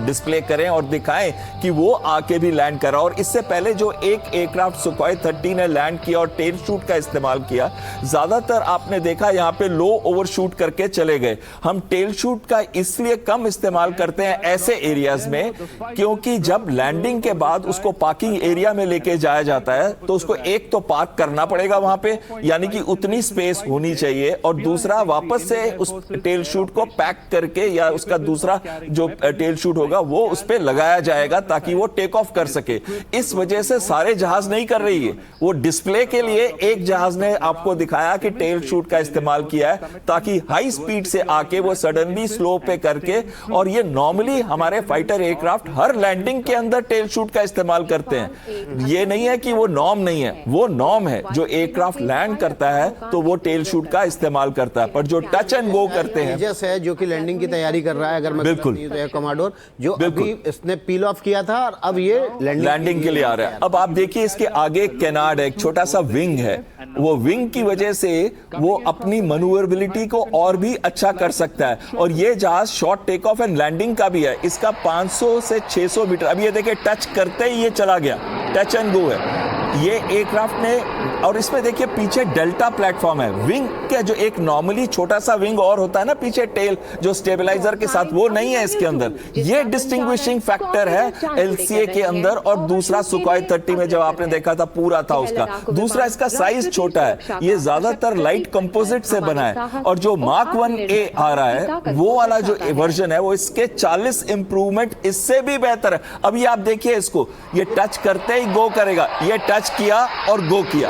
डिस्प्ले करें और दिखाएं कि वो आके भी लैंड करा। और इससे पहले जो एक एयरक्राफ्ट सुखोई 30 ने लैंड किया और टेल शूट का इस्तेमाल किया, ज्यादातर आपने देखा यहाँ पे लो ओवरशूट करके चले गए। हम टेल शूट का इसलिए कम इस्तेमाल करते हैं ऐसे एरियाज में क्योंकि जब लैंडिंग के बाद उसको पार्किंग एरिया में लेके जाया जाता है तो उसको एक तो पार्क करना पड़ेगा वहां पे, यानी कि उतनी स्पेस होनी चाहिए, और दूसरा वापस से उस टेल शूट को पैक करके या उसका दूसरा जो टेल शूट होगा वो उस पे लगाया जाएगा ताकि वो टेक ऑफ कर सके। इस वजह से सारे जहाज नहीं कर रही है, वो डिस्प्ले के लिए एक जहाज ने आपको दिखाया कि टेल शूट का इस्तेमाल किया है ताकि हाई स्पीड से आके वो सडनली स्लो पे करके, और ये नॉर्मली हमारे फाइटर एयरक्राफ्ट हर लैंडिंग के अंदर टेल शूट का इस्तेमाल करते हैं। ये नहीं है कि वो नॉर्म नहीं है, वो नॉर्म है। जो एयरक्राफ्ट लैंड करता है तो वो टेल शूट का इस्तेमाल करता है, पर जो टच एंड गो करते हैं, है जो कि लैंडिंग की तैयारी कर रहा है, अगर मैं बिल्कुल एयर कमांडर जो अभी इसने पील ऑफ किया था और अब ये लैंडिंग के लिए आ रहा है। अब आप देखिए इसके आगे कैनार्ड है, एक छोटा सा विंग है, वो विंग की वजह से वो अपनी मैन्यूवरेबिलिटी को और भी अच्छा कर सकता है। और ये जहाज short take off and landing का भी है, इसका 500 से 600 मीटर, अब ये देखिए टच करते ही ये चला गया, टच एंड गो है ये एयरक्राफ्ट ने। और इसमें देखिए पीछे डेल्टा प्लेटफॉर्म है, विंग का जो एक नॉर्मली छोटा सा विंग और होता है ना पीछे टेल जो स्टेबलाइजर के साथ, वो नहीं है इसके अंदर। ये डिस्टिंग्विशिंग फैक्टर है एलसीए के अंदर। और दूसरा सुखोई 30 में जब आपने देखा था पूरा था उसका, दूसरा इसका साइज छोटा है, ये ज्यादातर लाइट कंपोजिट से बना है। और जो मार्क 1A आ रहा है वो वाला जो वर्जन है वो इसके 40 इंप्रूवमेंट इससे भी बेहतर है। अभी आप देखिए इसको, ये टच करते ही गो करेगा, ये टच किया और गो किया।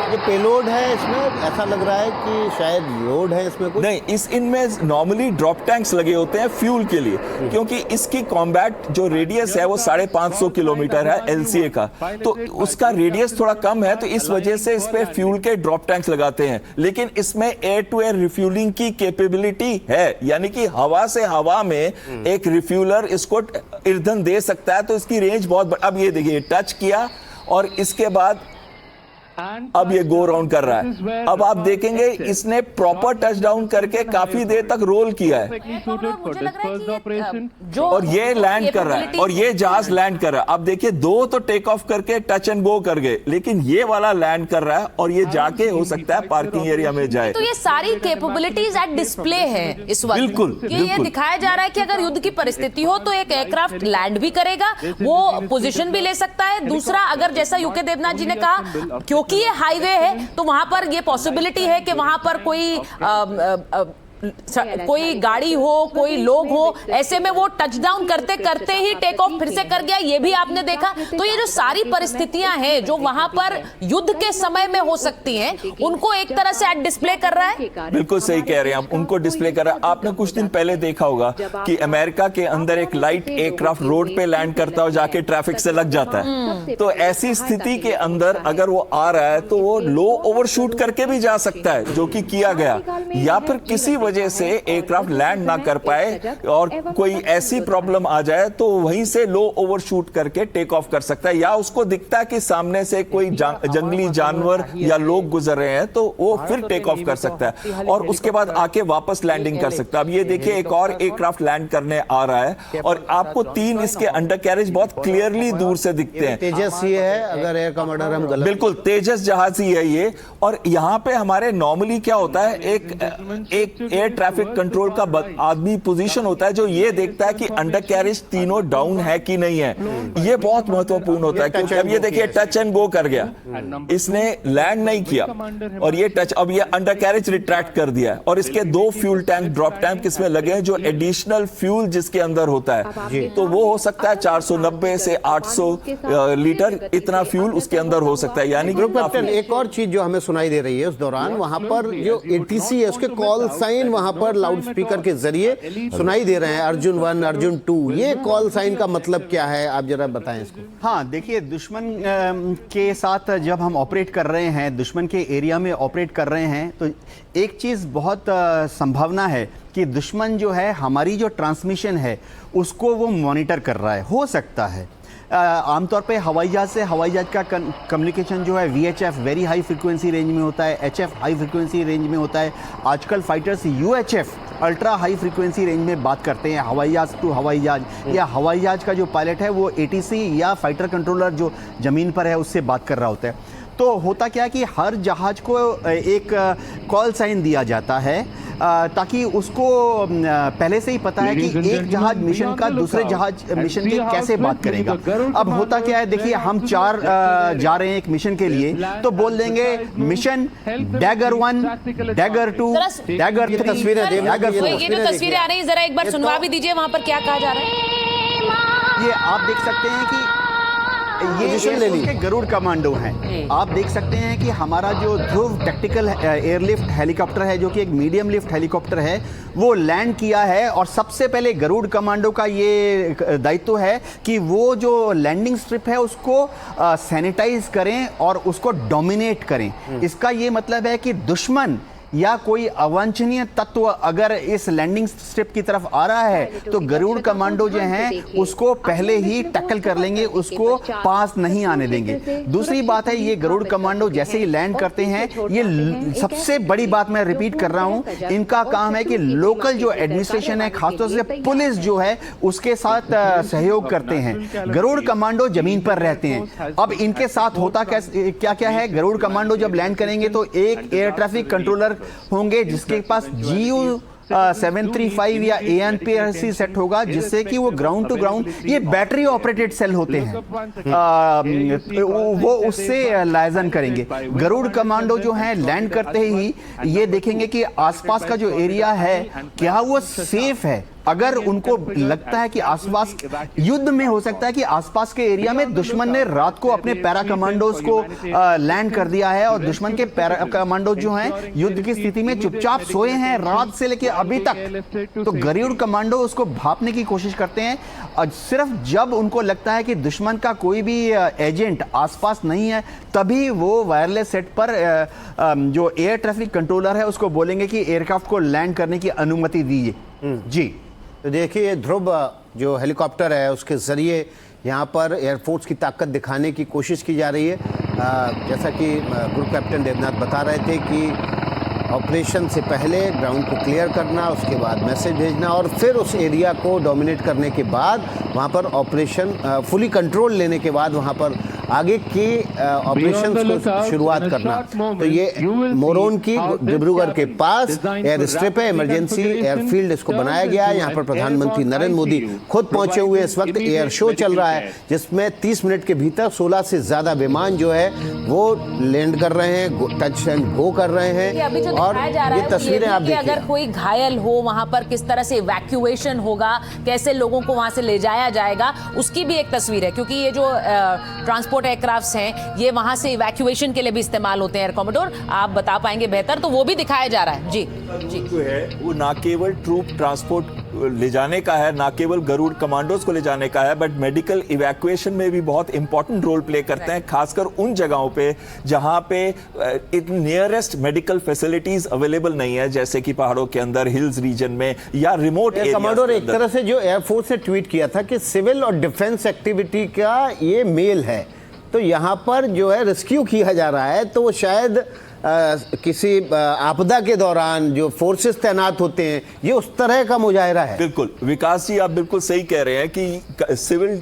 ये पेलोड है इसमें, ऐसा लग रहा है कि शायद लोड है इसमें कुछ नहीं। इनमें नॉर्मली ड्रॉप टैंक्स लगे होते हैं फ्यूल के लिए, क्योंकि इसकी कॉम्बैट जो रेडियस है वो 550 किलोमीटर है एलसीए का, तो उसका रेडियस थोड़ा कम है, तो इस वजह से इस पे फ्यूल के ड्रॉप टैंक्स लगाते हैं। लेकिन इसमें एयर टू एयर रिफ्यूलिंग की कैपेबिलिटी है, यानी कि हवा से हवा में एक रिफ्यूलर इसको ईंधन दे सकता है, तो इसकी रेंज बहुत। अब ये देखिए टच किया और इसके बाद अब ये गो राउंड कर रहा है। अब आप देखेंगे इसने प्रॉपर टच डाउन करके काफी देर तक रोल किया है और ये लैंड कर रहा है, और ये जहाज लैंड कर रहा है। अब देखिए दो तो टेक ऑफ करके टच एंड गो कर गए, लेकिन ये वाला लैंड कर रहा है और ये जाके हो सकता है पार्किंग एरिया में जाए। तो ये सारी कैपेबिलिटीज एट डिस्प्ले है इस वक्त। बिल्कुल, ये दिखाया जा रहा है कि अगर युद्ध की परिस्थिति हो तो एक एयरक्राफ्ट लैंड भी करेगा, वो पोजीशन भी ले सकता है। दूसरा, अगर जैसा यूके देवनाथ जी ने कहा, क्योंकि ये हाईवे है तो वहां पर ये पॉसिबिलिटी है कि वहां पर कोई गाड़ी हो, कोई लोग हो, ऐसे में वो टच डाउन करते करते ही टेक ऑफ फिर से कर गया, ये भी आपने देखा। तो ये जो सारी परिस्थितियां हैं जो वहां पर युद्ध के समय में हो सकती हैं, उनको एक तरह से आज डिस्प्ले कर रहा है। बिल्कुल सही कह रहे हैं आप, उनको डिस्प्ले कर रहा है। आपने कुछ दिन पहले देखा होगा कि अमेरिका के अंदर एक लाइट एयरक्राफ्ट रोड पे लैंड करता है, जाके ट्रैफिक से लग जाता है। तो ऐसी स्थिति के अंदर अगर वो आ रहा है तो वो लो ओवरशूट करके भी जा सकता है, जो कि किया गया, या फिर किसी वजह से एयरक्राफ्ट लैंड ना कर पाए और कोई ऐसी प्रॉब्लम आ जाए तो वहीं से लो ओवरशूट करके टेक ऑफ कर सकता है, या उसको दिखता है कि सामने से कोई जंगली जानवर या लोग गुजर रहे हैं तो वो फिर टेक ऑफ कर सकता है और उसके बाद आके वापस लैंडिंग कर सकता है। अब ये देखिए एक और एयरक्राफ्ट लैंड करने आ रहा है और आपको 3 इसके अंडर कैरेज बहुत क्लियरली दूर से दिखते हैं। तेजस ही है, अगर एयर कमांडर हम गलत, बिल्कुल तेजस जहाज ही है ये। और यहां पे हमारे नॉर्मली क्या होता है, एक एयर ट्रैफिक कंट्रोल का आदमी पोजीशन होता है जो ये देखता है कि अंडर कैरेज तीनों डाउन है कि नहीं है। ये बहुत महत्वपूर्ण होता है, क्योंकि अब ये देखिए टच एंड गो कर गया, इसने लैंड नहीं किया और ये टच, अब ये अंडर कैरेज रिट्रैक्ट कर दिया है। और इसके 2 फ्यूल टैंक ड्रॉप टैंक इसमें लगे हैं जो एडिशनल फ्यूल जिसके अंदर होता है, तो वो हो सकता है 490 से 800 लीटर इतना फ्यूल उसके अंदर हो सकता है। यानी कैप्टन एक और चीज जो हमें सुनाई दे रही है उस दौरान, वहां पर जो एटीसी है उसके कॉल साइन वहां पर लाउड स्पीकर के जरिए सुनाई दे रहे हैं, अर्जुन 1, अर्जुन 2। ये कॉल साइन का मतलब क्या है, आप जरा बताएं इसको। हाँ देखिए, दुश्मन के साथ जब हम ऑपरेट कर रहे हैं, दुश्मन के एरिया में ऑपरेट कर रहे हैं, तो एक चीज़ बहुत संभावना है कि दुश्मन जो है हमारी जो ट्रांसमिशन है उसको वो मॉनिटर कर रहा है। हो सकता है आमतौर पे हवाई जहाज से हवाई जहाज का कम्युनिकेशन जो है VHF very high frequency range में होता है, HF हाई फ्रीक्वेंसी रेंज में होता है। आजकल fighters UHF ultra high frequency range में बात करते हैं, हवाई जहाज टू हवाई जहाज, या हवाई जहाज का जो पायलट है वो ATC या फाइटर कंट्रोलर जो ज़मीन पर है उससे बात कर रहा होता है। तो होता क्या है कि हर जहाज को एक कॉल साइन दिया जाता है ताकि उसको पहले से ही पता है कि एक जहाज मिशन का दूसरे जहाज मिशन के कैसे बात करेगा। अब होता क्या है, देखिए हम 4 जा रहे हैं एक मिशन के लिए, तो बोल देंगे मिशन डैगर 1, डैगर 2, डैगर 3, तस्वीरें डैगर 4। ये जो तस्वीरें आ रही हैं जरा एक बार सुनवा भी दीजिए, वहां पर क्या कहा जा रहा है। ये आप देख सकते हैं कि ये गरुड़ कमांडो हैं। आप देख सकते हैं कि हमारा जो ध्रुव टैक्टिकल एयरलिफ्ट हेलीकॉप्टर है, जो कि एक मीडियम लिफ्ट हेलीकॉप्टर है, वो लैंड किया है। और सबसे पहले गरुड़ कमांडो का ये दायित्व है कि वो जो लैंडिंग स्ट्रिप है उसको सैनिटाइज करें और उसको डोमिनेट करें। इसका ये मतलब है कि दुश्मन या कोई अवांछनीय तत्व अगर इस लैंडिंग स्ट्रिप की तरफ आ रहा है तो गरुड़ कमांडो जो हैं उसको पहले ही टैकल कर लेंगे, उसको पास नहीं आने देंगे। दूसरी बात है, ये गरुड़ कमांडो जैसे ही लैंड करते हैं, ये सबसे बड़ी बात मैं रिपीट कर रहा हूं, इनका काम है कि लोकल जो एडमिनिस्ट्रेशन है, खासतौर से पुलिस जो है, उसके साथ सहयोग करते हैं। गरुड़ कमांडो जमीन पर रहते हैं। अब इनके साथ होता क्या क्या है, गरुड़ कमांडो जब लैंड करेंगे तो एक एयर ट्रैफिक कंट्रोलर होंगे जिसके पास GU 735 या ANPRC सेट होगा, जिससे कि वो ग्राउंड टू ग्राउंड, ये बैटरी ऑपरेटेड सेल होते हैं, वो उससे लाइजन करेंगे। गरुड़ कमांडो जो है लैंड करते ही ये देखेंगे कि आसपास का जो एरिया है क्या वो सेफ है। अगर उनको लगता है कि आसपास युद्ध में हो सकता है कि आसपास के एरिया में दुश्मन ने रात को अपने पैरा कमांडोज को लैंड कर दिया है और दुश्मन के पैरा कमांडो जो हैं युद्ध की स्थिति में चुपचाप सोए हैं रात से लेकर अभी तक, तो गरुड़ कमांडो उसको भांपने की कोशिश करते हैं। और सिर्फ जब उनको लगता है कि दुश्मन का कोई भी एजेंट आसपास नहीं है, तभी वो वायरलेस सेट पर जो एयर ट्रैफिक कंट्रोलर है उसको बोलेंगे कि एयरक्राफ्ट को लैंड करने की अनुमति दीजिए। जी, तो देखिए ध्रुव जो हेलीकॉप्टर है उसके ज़रिए यहाँ पर एयरफोर्स की ताकत दिखाने की कोशिश की जा रही है। जैसा कि ग्रुप कैप्टन देवनाथ बता रहे थे कि ऑपरेशन से पहले ग्राउंड को क्लियर करना, उसके बाद मैसेज भेजना और फिर उस एरिया को डोमिनेट करने के बाद वहाँ पर ऑपरेशन फुली कंट्रोल लेने के बाद वहाँ पर आगे के ऑपरेशन को शुरुआत करना। तो ये मोरन की डिब्रूगढ़ के पास एयर स्ट्रिप है, इमरजेंसी एयरफील्ड इसको बनाया गया है। यहाँ पर प्रधानमंत्री नरेंद्र मोदी खुद पहुंचे हुए, इस वक्त एयर शो चल रहा है जिसमें 30 मिनट के भीतर 16 से ज़्यादा विमान जो है वो लैंड कर रहे हैं, टच एंड गो कर रहे हैं। और ये तस्वीरें आप देखिए, अगर कोई घायल हो वहां पर किस तरह से इवैक्यूएशन होगा, कैसे लोगों को वहां से ले जाया जाएगा, उसकी भी एक तस्वीर है। क्योंकि ये जो ट्रांसपोर्ट एयरक्राफ्ट्स हैं ये वहां से इवैक्यूएशन के लिए भी इस्तेमाल होते हैं। एयर कॉमोडोर आप बता पाएंगे बेहतर, तो वो भी दिखाया जा रहा है। जी जो है वो ना केवल ट्रूप ट्रांसपोर्ट ले जाने का है, ना केवल गरुड़ कमांडोज को ले जाने का है, बट मेडिकल इवैक्यूएशन में भी बहुत इंपॉर्टेंट रोल प्ले करते हैं, खासकर उन जगहों पे जहां पे नियरेस्ट मेडिकल फैसिलिटीज अवेलेबल नहीं है, जैसे कि पहाड़ों के अंदर, हिल्स रीजन में या रिमोट एरिया। कमांडोर एक तरह से जो एयरफोर्स ने ट्वीट किया था कि सिविल और डिफेंस एक्टिविटी का ये मेल है, तो यहाँ पर जो है रेस्क्यू किया जा रहा है, तो वो शायद किसी आपदा के दौरान जो फोर्सेस तैनात होते हैं ये उस तरह का मुजाहिरा है। बिल्कुल विकास जी, आप बिल्कुल सही कह रहे हैं कि सिविल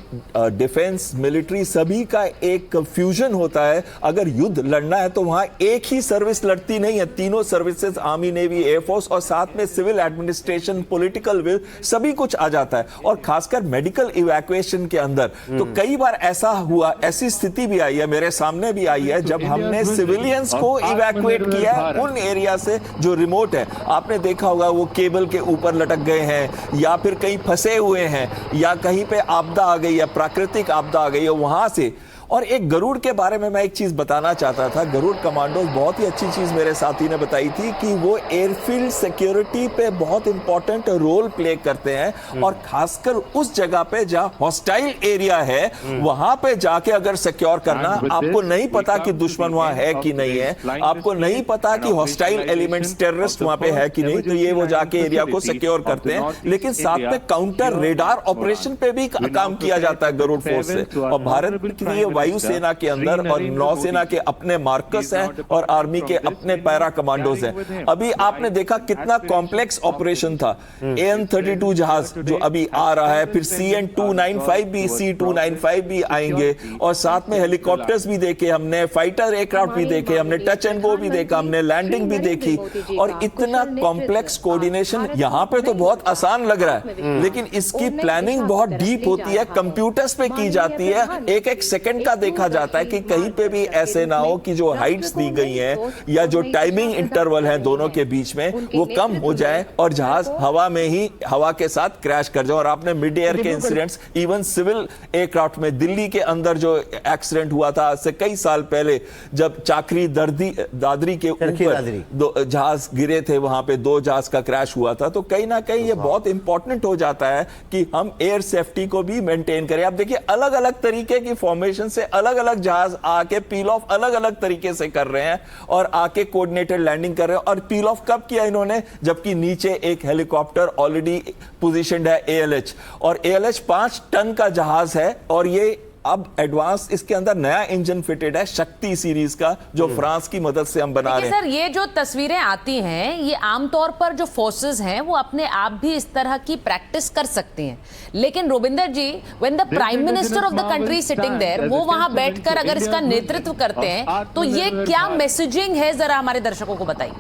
डिफेंस मिलिट्री सभी का एक फ्यूजन होता है। अगर युद्ध लड़ना है तो वहां एक ही सर्विस लड़ती नहीं है, तीनों सर्विसेज, आर्मी, नेवी, एयरफोर्स और साथ में सिविल एडमिनिस्ट्रेशन, पॉलिटिकल विल, सभी कुछ आ जाता है। और खासकर मेडिकल इवैक्यूएशन के अंदर तो कई बार ऐसा हुआ, ऐसी स्थिति भी आई है, मेरे सामने भी आई है, जब हमने सिविलियंस को इवैक्यूएट किया उन एरिया से जो रिमोट है। आपने देखा होगा वो केबल के ऊपर लटक गए हैं या फिर कहीं फंसे हुए हैं या कहीं पे आपदा आ गई है, प्राकृतिक आपदा आ गई है वहां से। और एक गरुड़ के बारे में मैं एक चीज बताना चाहता था। गरुड़ कमांडोज बहुत ही अच्छी चीज मेरे साथी ने बताई थी कि वो एयरफील्ड सिक्योरिटी पे बहुत इंपॉर्टेंट रोल प्ले करते हैं और खासकर उस जगह पे जहां हॉस्टाइल एरिया है वहां पे जाके अगर सिक्योर करना, आपको नहीं पता कि दुश्मन वहां है कि नहीं है, आपको नहीं पता कि हॉस्टाइल एलिमेंट्स, टेररिस्ट वहां पे है कि नहीं, तो ये वो जाके एरिया को सिक्योर करते हैं। लेकिन साथ में काउंटर रेडार ऑपरेशन पे भी काम किया जाता है गरुड़ फोर्स से। और भारत के लिए वायुसेना के अंदर और नौसेना के अपने मार्कस हैं और आर्मी के अपने पैरा कमांडोज हैं। अभी आपने देखा कितना कॉम्प्लेक्स ऑपरेशन था। AN-32 जहाज जो अभी आ रहा है, फिर CN-295 भी, C-295 भी आएंगे और साथ में हेलीकॉप्टर्स भी देखे हमने, फाइटर एयरक्राफ्ट भी देखे हमने, टच एंड गो भी देखा हमने, लैंडिंग भी देखी। और इतना कॉम्प्लेक्स कोऑर्डिनेशन यहाँ पे तो बहुत आसान लग रहा है, लेकिन इसकी प्लानिंग बहुत डीप होती है, कंप्यूटर्स पे की जाती है, एक एक सेकंड का देखा जाता है कि कहीं पे भी ऐसे ना हो कि जो हाइट्स दी गई हैं या जो टाइमिंग इंटरवल है दोनों के बीच में वो कम हो जाए और जहाज हवा में ही हवा के साथ क्रैश कर जाए। और आपने मिड एयर के इंसिडेंट्स, इवन सिविल एयरक्राफ्ट में दिल्ली के अंदर जो एक्सीडेंट हुआ था आज से कई साल पहले, जब चाकरी दादरी के ऊपर जहाज गिरे थे, वहां पे 2 जहाज का क्रैश हुआ था। तो कहीं ना कहीं ये बहुत इंपॉर्टेंट हो जाता है कि हम एयर सेफ्टी को भी मेंटेन करें। आप देखिए अलग अलग तरीके की फॉर्मेशन से अलग अलग जहाज आके पील ऑफ अलग अलग तरीके से कर रहे हैं और आके कोऑर्डिनेटेड लैंडिंग कर रहे हैं। और पील ऑफ कब किया इन्होंने? जबकि नीचे एक हेलीकॉप्टर ऑलरेडी पोजीशनड है ALH, और ALH 5 टन का जहाज है और ये अब एडवांस इसके अंदर नया इंजन फिटेड है शक्ति सीरीज का, जो फ्रांस की मदद से हम बना रहे हैं। सर, ये जो तस्वीरें आती हैं, ये आमतौर पर जो फोर्सेस हैं वो अपने आप भी इस तरह की प्रैक्टिस कर सकती हैं, लेकिन Robinder ji, when the prime minister of the country sitting there, वो वहां बैठकर अगर इसका नेतृत्व करते हैं तो ये क्या मैसेजिंग है, जरा हमारे दर्शकों को बताइए।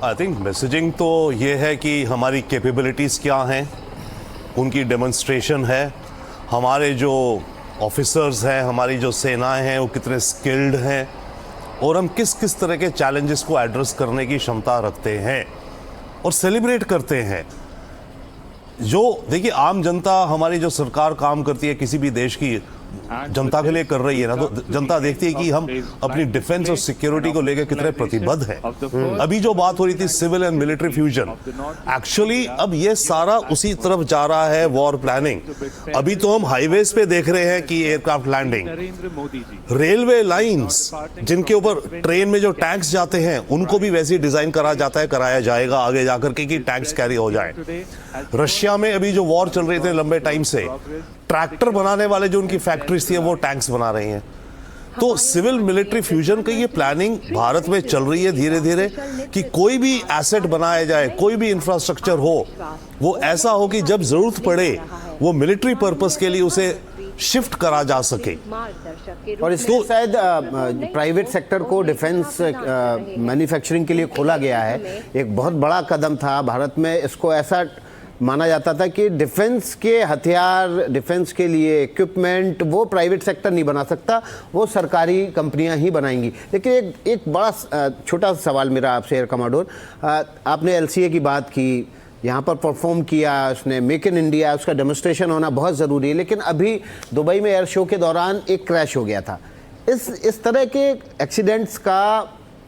आई थिंक मैसेजिंग तो ये है कि हमारी कैपेबिलिटीज क्या हैं, उनकी डेमोन्स्ट्रेशन है, हमारे जो ऑफिसर्स हैं, हमारी जो सेनाएं हैं वो कितने स्किल्ड हैं, और हम किस किस तरह के चैलेंजेस को एड्रेस करने की क्षमता रखते हैं और सेलिब्रेट करते हैं। जो देखिए, आम जनता, हमारी जो सरकार काम करती है किसी भी देश की, जनता के लिए कर रही है ना, तो जनता देखती है कि हम अपनी डिफेंस और सिक्योरिटी को लेकर कितने प्रतिबद्ध हैं। अभी जो बात हो रही थी civil and military fusion, actually अब ये सारा उसी तरफ जा रहा है, वॉर प्लानिंग। अभी तो हम हाईवेज पे देख रहे हैं कि एयरक्राफ्ट लैंडिंग, रेलवे लाइंस जिनके ऊपर ट्रेन में जो टैंक्स जाते हैं उनको भी वैसे डिजाइन करा जाता है, कराया जाएगा आगे जाकर के कि टैंक्स कैरी हो जाए। रशिया में अभी जो वॉर चल रहे थे लंबे टाइम से, ट्रैक्टर बनाने वाले जो उनकी फैक्ट्रीज थी वो टैंक्स बना रही हैं। तो सिविल मिलिट्री फ्यूजन की ये प्लानिंग भारत में चल रही है धीरे धीरे, कि कोई भी एसेट बनाया जाए, कोई भी इंफ्रास्ट्रक्चर हो, वो ऐसा हो कि जब जरूरत पड़े वो मिलिट्री पर्पस के लिए उसे शिफ्ट करा जा सके। और इसलिए शायद प्राइवेट सेक्टर को डिफेंस मैन्युफैक्चरिंग के लिए खोला गया है। एक बहुत बड़ा कदम था भारत में। इसको ऐसा माना जाता था कि डिफेंस के हथियार, डिफेंस के लिए इक्विपमेंट वो प्राइवेट सेक्टर नहीं बना सकता, वो सरकारी कंपनियां ही बनाएंगी। लेकिन एक बड़ा छोटा सा सवाल मेरा आपसे एयर कमांडर, आपने LCA की बात की, यहाँ पर परफॉर्म किया उसने, मेक इन इंडिया, उसका डेमोन्स्ट्रेशन होना बहुत ज़रूरी है, लेकिन अभी दुबई में एयर शो के दौरान एक क्रैश हो गया था। इस तरह के एक्सीडेंट्स का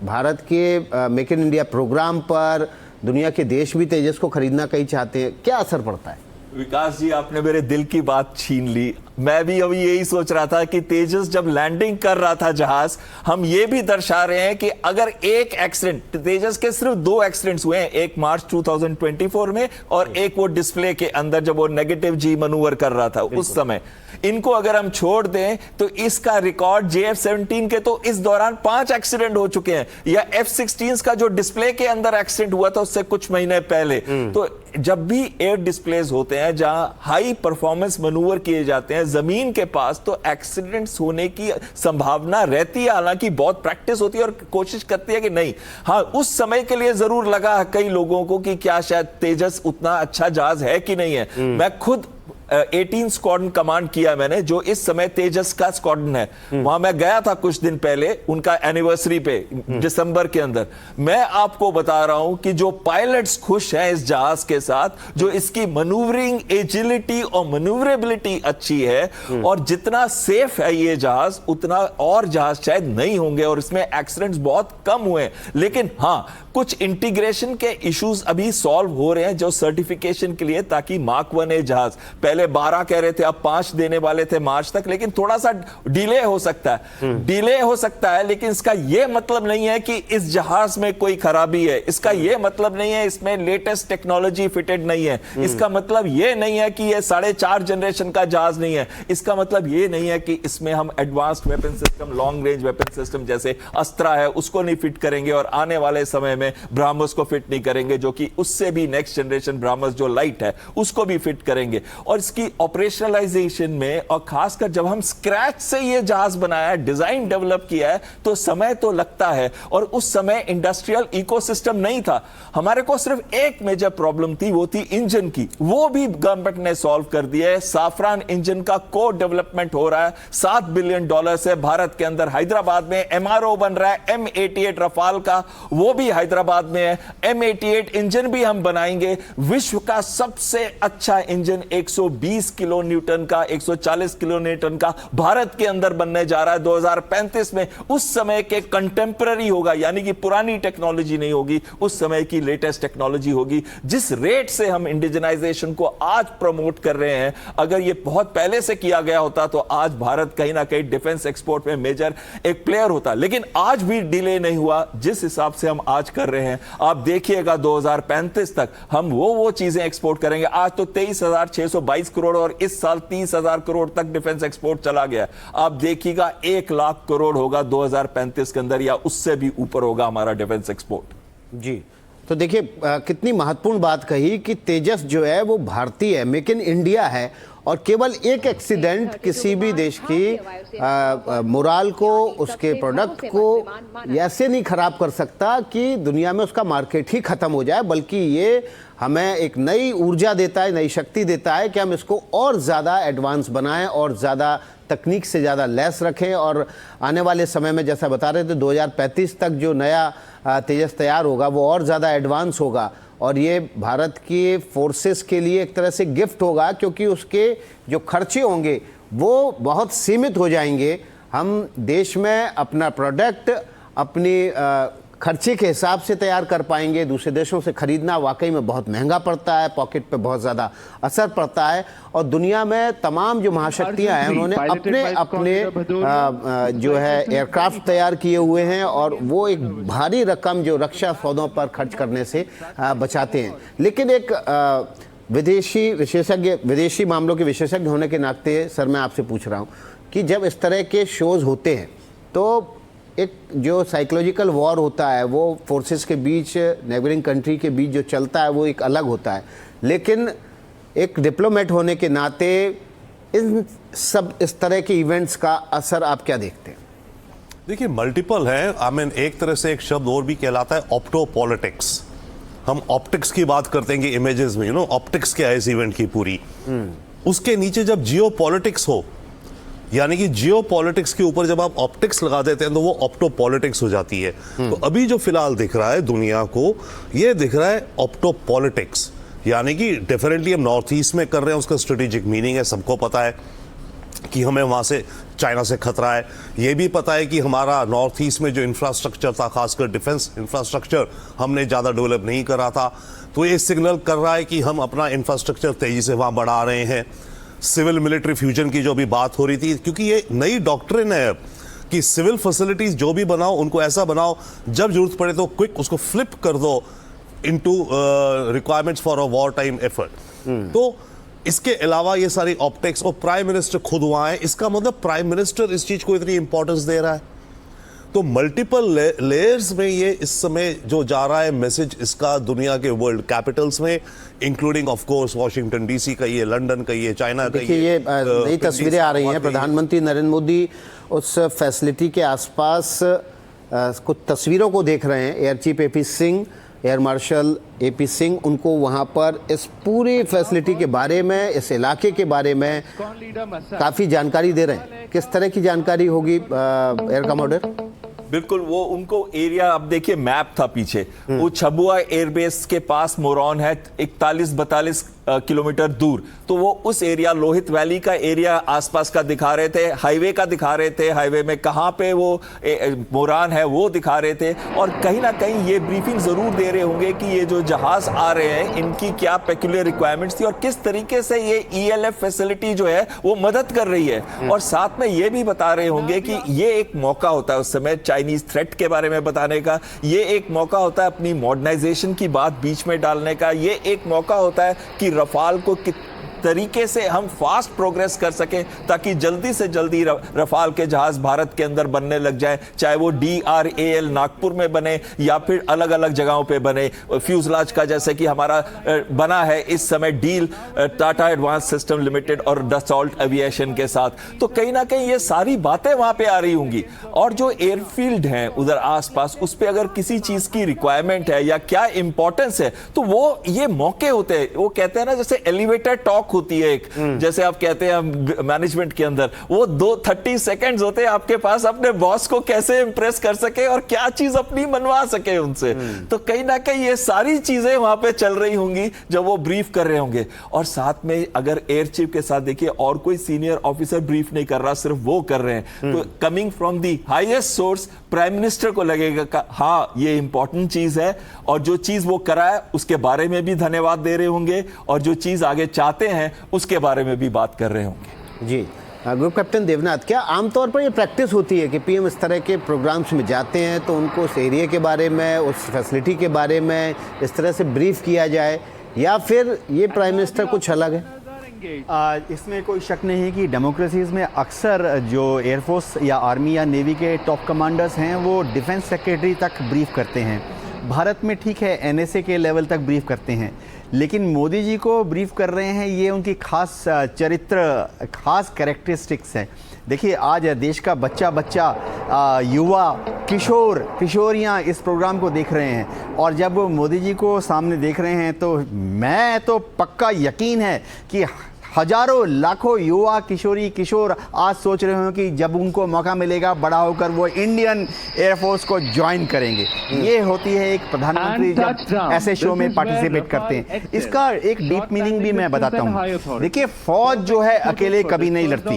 भारत के मेक इन इंडिया प्रोग्राम पर दुनिया के देश भी तेजस को खरीदना कहीं चाहते हैं, क्या असर पड़ता है? विकास जी, आपने मेरे दिल की बात छीन ली। मैं भी अभी यही सोच रहा था कि तेजस जब लैंडिंग कर रहा था जहाज, हम ये भी दर्शा रहे हैं कि अगर एक एक्सीडेंट, तेजस के सिर्फ 2 एक्सीडेंट्स हुए हैं, एक मार्च 2024 में और एक वो डिस्प्ले के अंदर जब वो नेगेटिव G मनूवर कर रहा था उस समय। इनको अगर हम छोड़ दें तो इसका रिकॉर्ड JF-17 के तो इस दौरान 5 एक्सीडेंट हो चुके हैं, या F-16 का जो डिस्प्ले के अंदर एक्सीडेंट हुआ था उससे कुछ महीने पहले। तो जब भी एयर डिस्प्लेस होते हैं जहां हाई परफॉर्मेंस मनूवर किए जाते हैं जमीन के पास, तो एक्सीडेंट्स होने की संभावना रहती है। हालांकि बहुत प्रैक्टिस होती है और कोशिश करती है कि नहीं, हाँ उस समय के लिए जरूर लगा कई लोगों को कि क्या शायद तेजस उतना अच्छा जहाज है कि नहीं है। मैं खुद 18 स्क्वाड्रन कमांड किया मैंने, जो इस समय तेजस का स्क्वाड्रन है। वहां मैं गया था कुछ दिन पहले उनका एनिवर्सरी पे, दिसंबर के अंदर। मैं आपको बता रहा हूं कि जो पायलट्स खुश हैं इस जहाज के साथ, जो इसकी मनूवरिंग एजिलिटी और मनूवरेबिलिटी अच्छी है, और जितना सेफ है ये जहाज उतना और जहाज शायद नहीं होंगे, और इसमें एक्सीडेंट्स बहुत कम हुए। लेकिन हाँ, कुछ इंटीग्रेशन के इश्यूज अभी सॉल्व हो रहे हैं जो सर्टिफिकेशन के लिए, ताकि मार्क 1A जहाज पहले 12 कह रहे थे, अब 5 देने वाले थे मार्च तक, लेकिन थोड़ा सा डिले हो सकता है। डिले हो सकता है, लेकिन इसका यह मतलब नहीं है कि इस जहाज में कोई खराबी है। इसका यह मतलब नहीं है इसमें लेटेस्ट टेक्नोलॉजी फिटेड नहीं है। इसका मतलब यह नहीं है कि यह 4.5 जनरेशन का जहाज नहीं है। इसका मतलब यह नहीं है कि इसमें हम advanced weapon system, long range weapon system जैसे अस्त्रा है उसको नहीं फिट करेंगे, और आने वाले समय में ब्रह्मोस को फिट नहीं करेंगे, जो कि उससे भी नेक्स्ट जनरेशन ब्रह्मोस जो लाइट है उसको भी फिट करेंगे। और इसकी ऑपरेशनलाइजेशन में, और खासकर जब हम स्क्रैच से ये जहाज बनाया है, डिजाइन डेवलप किया है, तो समय तो लगता है। और उस समय इंडस्ट्रियल इकोसिस्टम नहीं था। हमारे को सिर्फ एक मेजर प्रॉब्लम थी, वो थी इंजन की। वो भी गवर्नमेंट ने सॉल्व कर दिया है। साफरान इंजन का को डेवलपमेंट हो रहा है, $7 बिलियन से भारत के अंदर। हैदराबाद में MRO बन रहा है M88 रफाल का, वो भी हैदराबाद में है। M88 इंजन भी हम बनाएंगे। विश्व का सबसे अच्छा इंजन 120 120 किलो न्यूटन का, 140 किलो न्यूटन का भारत के अंदर बनने जा रहा है 2035 में। उस समय के कंटेम्पररी होगा, यानी कि पुरानी टेक्नोलॉजी नहीं होगी, उस समय की लेटेस्ट टेक्नोलॉजी होगी। जिस रेट से हम इंडिजिनाइजेशन को आज प्रमोट कर रहे हैं, अगर ये बहुत पहले से किया गया होता तो आज भारत कहीं ना कहीं डिफेंस एक्सपोर्ट में मेजर एक प्लेयर होता। लेकिन आज भी डिले नहीं हुआ जिस हिसाब से हम आज कर रहे हैं। आप देखिएगा 2035 तक हम वो चीजें एक्सपोर्ट करेंगे। आज तो 23,622 करोड़ और इस साल 30,000 करोड़ तक डिफेंस एक्सपोर्ट चला गया। आप देखिएगा 1 लाख करोड़ होगा 2035 के अंदर, या उससे भी ऊपर होगा हमारा डिफेंस एक्सपोर्ट। जी, तो देखिए कितनी महत्वपूर्ण बात कही कि तेजस जो है वो भारतीय है, मेक इन इंडिया है, और केवल एक एक्सीडेंट किसी भी देश की मोराल को, उसके प्रोडक्ट को ऐसे नहीं खराब कर सकता कि दुनिया में उसका मार्केट ही खत्म हो जाए, बल्कि ये हमें एक नई ऊर्जा देता है, नई शक्ति देता है कि हम इसको और ज़्यादा एडवांस बनाएं और ज़्यादा तकनीक से ज़्यादा लैस रखें। और आने वाले समय में जैसा बता रहे थे 2035 तक जो नया तेजस तैयार होगा वो और ज़्यादा एडवांस होगा, और ये भारत की फोर्सेस के लिए एक तरह से गिफ्ट होगा, क्योंकि उसके जो खर्चे होंगे वो बहुत सीमित हो जाएंगे। हम देश में अपना प्रोडक्ट अपनी खर्चे के हिसाब से तैयार कर पाएंगे। दूसरे देशों से खरीदना वाकई में बहुत महंगा पड़ता है, पॉकेट पे बहुत ज़्यादा असर पड़ता है, और दुनिया में तमाम जो महाशक्तियां हैं उन्होंने अपने अपने जो है एयरक्राफ्ट तैयार किए हुए हैं, और वो एक भारी रकम जो रक्षा सौदों पर खर्च करने से बचाते हैं। लेकिन एक विदेशी मामलों के विशेषज्ञ होने के नाते सर मैं आपसे पूछ रहा हूँ कि जब इस तरह के शोज़ होते हैं तो एक जो साइकोलॉजिकल वॉर होता है वो फोर्सेस के बीच, नेबरिंग कंट्री के बीच जो चलता है वो एक अलग होता है, लेकिन एक डिप्लोमेट होने के नाते इन सब इस तरह के इवेंट्स का असर आप क्या देखते हैं? देखिए मल्टीपल है। एक तरह से एक शब्द और भी कहलाता है ऑप्टो पॉलिटिक्स। हम ऑप्टिक्स की बात करते हैं कि इमेजेस में ऑप्टिक्स क्या है इस इवेंट की पूरी, उसके नीचे जब जियो पॉलिटिक्स हो, यानी कि जियो पॉलिटिक्स के ऊपर जब आप ऑप्टिक्स लगा देते हैं तो वो ऑप्टो पॉलिटिक्स हो जाती है। तो अभी जो फिलहाल दिख रहा है दुनिया को, ये दिख रहा है ऑप्टो पॉलिटिक्स, यानी कि डेफिनेटली हम नॉर्थ ईस्ट में कर रहे हैं, उसका स्ट्रेटेजिक मीनिंग है, सबको पता है कि हमें वहाँ से चाइना से खतरा है। ये भी पता है कि हमारा नॉर्थ ईस्ट में जो इंफ्रास्ट्रक्चर था, खासकर डिफेंस इंफ्रास्ट्रक्चर, हमने ज़्यादा डेवलप नहीं करा था, तो ये सिग्नल कर रहा है कि हम अपना इंफ्रास्ट्रक्चर तेज़ी से वहाँ बढ़ा रहे हैं। सिविल मिलिट्री फ्यूजन की जो भी बात हो रही थी, क्योंकि ये नई डॉक्ट्रिन है कि सिविल फैसिलिटीज जो भी बनाओ उनको ऐसा बनाओ जब जरूरत पड़े तो क्विक उसको फ्लिप कर दो into requirements for a war time effort. तो इसके अलावा ये सारी ऑप्टिक्स, और प्राइम मिनिस्टर खुद वहां है, इसका मतलब प्राइम मिनिस्टर इस चीज को इतनी इंपॉर्टेंस दे रहा है। तो मल्टीपल लेयर्स में ये इस समय जो जा रहा है मैसेज इसका दुनिया के वर्ल्ड कैपिटल्स में, including of course Washington DC का, ये लंदन का, ये चाइना का। देखिए ये नई तस्वीरें आ रही हैं, प्रधानमंत्री नरेंद्र मोदी उस फैसिलिटी के आसपास कुछ तस्वीरों को देख रहे हैं। Air chief AP Singh, air marshal AP Singh उनको वहां पर इस पूरी फैसिलिटी के बारे में, इस इलाके के बारे में काफ़ी जानकारी दे रहे हैं। किस तरह की जानकारी होगी एयर कमांडर? बिल्कुल, वो उनको एरिया, अब देखिए मैप था पीछे, वो छबुआ एयरबेस के पास मोरॉन है 41-42 किलोमीटर दूर, तो वो उस एरिया, लोहित वैली का एरिया आसपास का दिखा रहे थे, हाईवे का दिखा रहे थे, हाईवे में कहाँ पे वो मोरान है वो दिखा रहे थे, और कहीं ना कहीं ये ब्रीफिंग जरूर दे रहे होंगे कि ये जो जहाज आ रहे हैं इनकी क्या पेक्युलर रिक्वायरमेंट्स थी और किस तरीके से ये ELF फैसिलिटी जो है वो मदद कर रही है। और साथ में ये भी बता रहे होंगे कि ये एक मौका होता है उस समय चाइनीज थ्रेट के बारे में बताने का, ये एक मौका होता है अपनी मॉडर्नाइजेशन की बात बीच में डालने का, ये एक मौका होता है कि रफाल को किस तरीके से हम फास्ट प्रोग्रेस कर सकें ताकि जल्दी से जल्दी रफाल के जहाज भारत के अंदर बनने लग जाए, चाहे वो DRAL नागपुर में बने या फिर अलग अलग जगहों पे बने। फ्यूजलाज का जैसे कि हमारा बना है इस समय deal Tata advance system limited और डसॉल्ट एविएशन के साथ, तो कहीं ना कहीं ये सारी बातें वहां पे आ रही होंगी। और जो एयरफील्ड हैं उधर आसपास, उस पर अगर किसी चीज की रिक्वायरमेंट है या क्या इंपॉर्टेंस है, तो वो ये मौके होते हैं, वो कहते हैं ना जैसे एलिवेटर टॉक क्लॉक होती है एक, जैसे आप कहते हैं मैनेजमेंट के अंदर, वो 30 सेकेंड्स होते हैं आपके पास अपने बॉस को कैसे इंप्रेस कर सके और क्या चीज अपनी मनवा सके उनसे। तो कहीं ना कहीं ये सारी चीजें वहां पे चल रही होंगी जब वो ब्रीफ कर रहे होंगे। और साथ में अगर एयर चीफ के साथ देखिए और कोई सीनियर ऑफिसर ब्रीफ नहीं कर रहा, सिर्फ वो कर रहे हैं, तो coming from the highest source prime minister को लगेगा हाँ ये इंपॉर्टेंट चीज है, और जो चीज वो करा है उसके बारे में भी धन्यवाद दे रहे होंगे, और जो चीज आगे चाहते हैं उसके बारे में भी बात कर रहे होंगे। जी ग्रुप कैप्टन देवनाथ, क्या आमतौर पर ये प्रैक्टिस होती है कि पीएम इस तरह के प्रोग्राम्स में जाते हैं तो उनको उस एरिया के बारे में, उस फैसिलिटी के बारे में इस तरह से ब्रीफ किया जाए, या फिर ये प्राइम मिनिस्टर कुछ अलग है? इसमें कोई शक नहीं है कि डेमोक्रेसीज में अक्सर जो एयरफोर्स या आर्मी या नेवी के टॉप कमांडर्स हैं वो डिफेंस सेक्रेटरी तक ब्रीफ करते हैं। भारत में ठीक है एनएसए के लेवल तक ब्रीफ करते हैं, लेकिन मोदी जी को ब्रीफ कर रहे हैं, ये उनकी खास चरित्र, खास कैरेक्टरिस्टिक्स हैं। देखिए आज देश का बच्चा युवा किशोरियाँ इस प्रोग्राम को देख रहे हैं, और जब वो मोदी जी को सामने देख रहे हैं तो मैं तो पक्का यकीन है कि हजारों लाखों युवा किशोर आज सोच रहे हो कि जब उनको मौका मिलेगा बड़ा होकर वो इंडियन एयरफोर्स को ज्वाइन करेंगे। ये होती है एक प्रधानमंत्री जब ऐसे शो में पार्टिसिपेट करते हैं। इसका एक डीप मीनिंग भी मैं बताता हूँ। देखिए फौज जो है अकेले कभी नहीं लड़ती,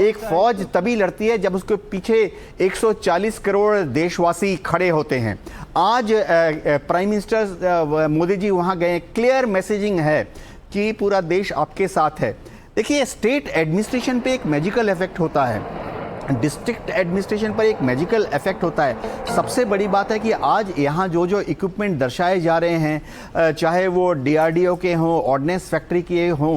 एक फौज तभी लड़ती है जब उसके पीछे 140 करोड़ देशवासी खड़े होते हैं। आज प्राइम मिनिस्टर मोदी जी वहाँ गए, क्लियर मैसेजिंग है कि पूरा देश आपके साथ है। देखिए स्टेट एडमिनिस्ट्रेशन पे एक मैजिकल इफेक्ट होता है, डिस्ट्रिक्ट एडमिनिस्ट्रेशन पर एक मैजिकल इफेक्ट होता है। सबसे बड़ी बात है कि आज यहाँ जो इक्विपमेंट दर्शाए जा रहे हैं, चाहे वो डीआरडीओ के हों, ऑर्डिनेंस फैक्ट्री के हों,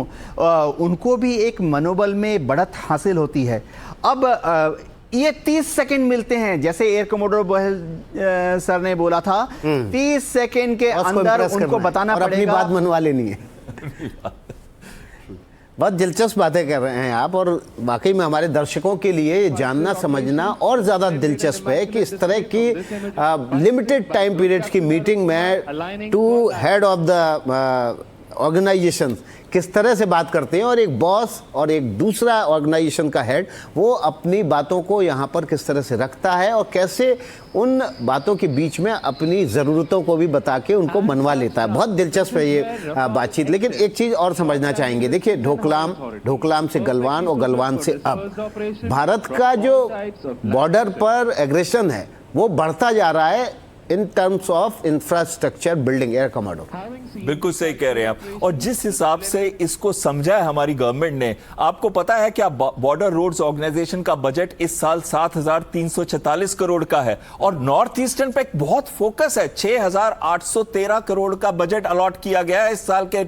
उनको भी एक मनोबल में बढ़त हासिल होती है। अब ये 30 सेकंड मिलते हैं, जैसे एयर कमोडोर बहल सर ने बोला था, 30 सेकंड के अंदर उनको बताना पड़ेगा, अपनी बात मनवा लेनी है। बहुत दिलचस्प बातें कर रहे हैं आप, और वाकई में हमारे दर्शकों के लिए जानना समझना और ज़्यादा दिलचस्प है कि इस तरह की लिमिटेड टाइम पीरियड्स की मीटिंग में two head of the organisation किस तरह से बात करते हैं, और एक बॉस और एक दूसरा ऑर्गेनाइजेशन का हेड वो अपनी बातों को यहाँ पर किस तरह से रखता है, और कैसे उन बातों के बीच में अपनी ज़रूरतों को भी बता के उनको मनवा लेता है। बहुत दिलचस्प है ये बातचीत। लेकिन एक चीज़ और समझना चाहेंगे, देखिए ढोकलाम से गलवान और गलवान से अब भारत का जो बॉर्डर पर एग्रेशन है वो बढ़ता जा रहा है in terms of infrastructure building. Air commando बिल्कुल सही कह रहे हैं आप, और जिस हिसाब से इसको समझा है हमारी गवर्नमेंट ने, आपको पता है क्या बॉर्डर रोड्स ऑर्गेनाइजेशन का बजट इस साल 7,346 करोड़ का है, और नॉर्थ ईस्टर्न पे बहुत फोकस है। 6,813 करोड़ का बजट अलॉट किया गया है इस साल के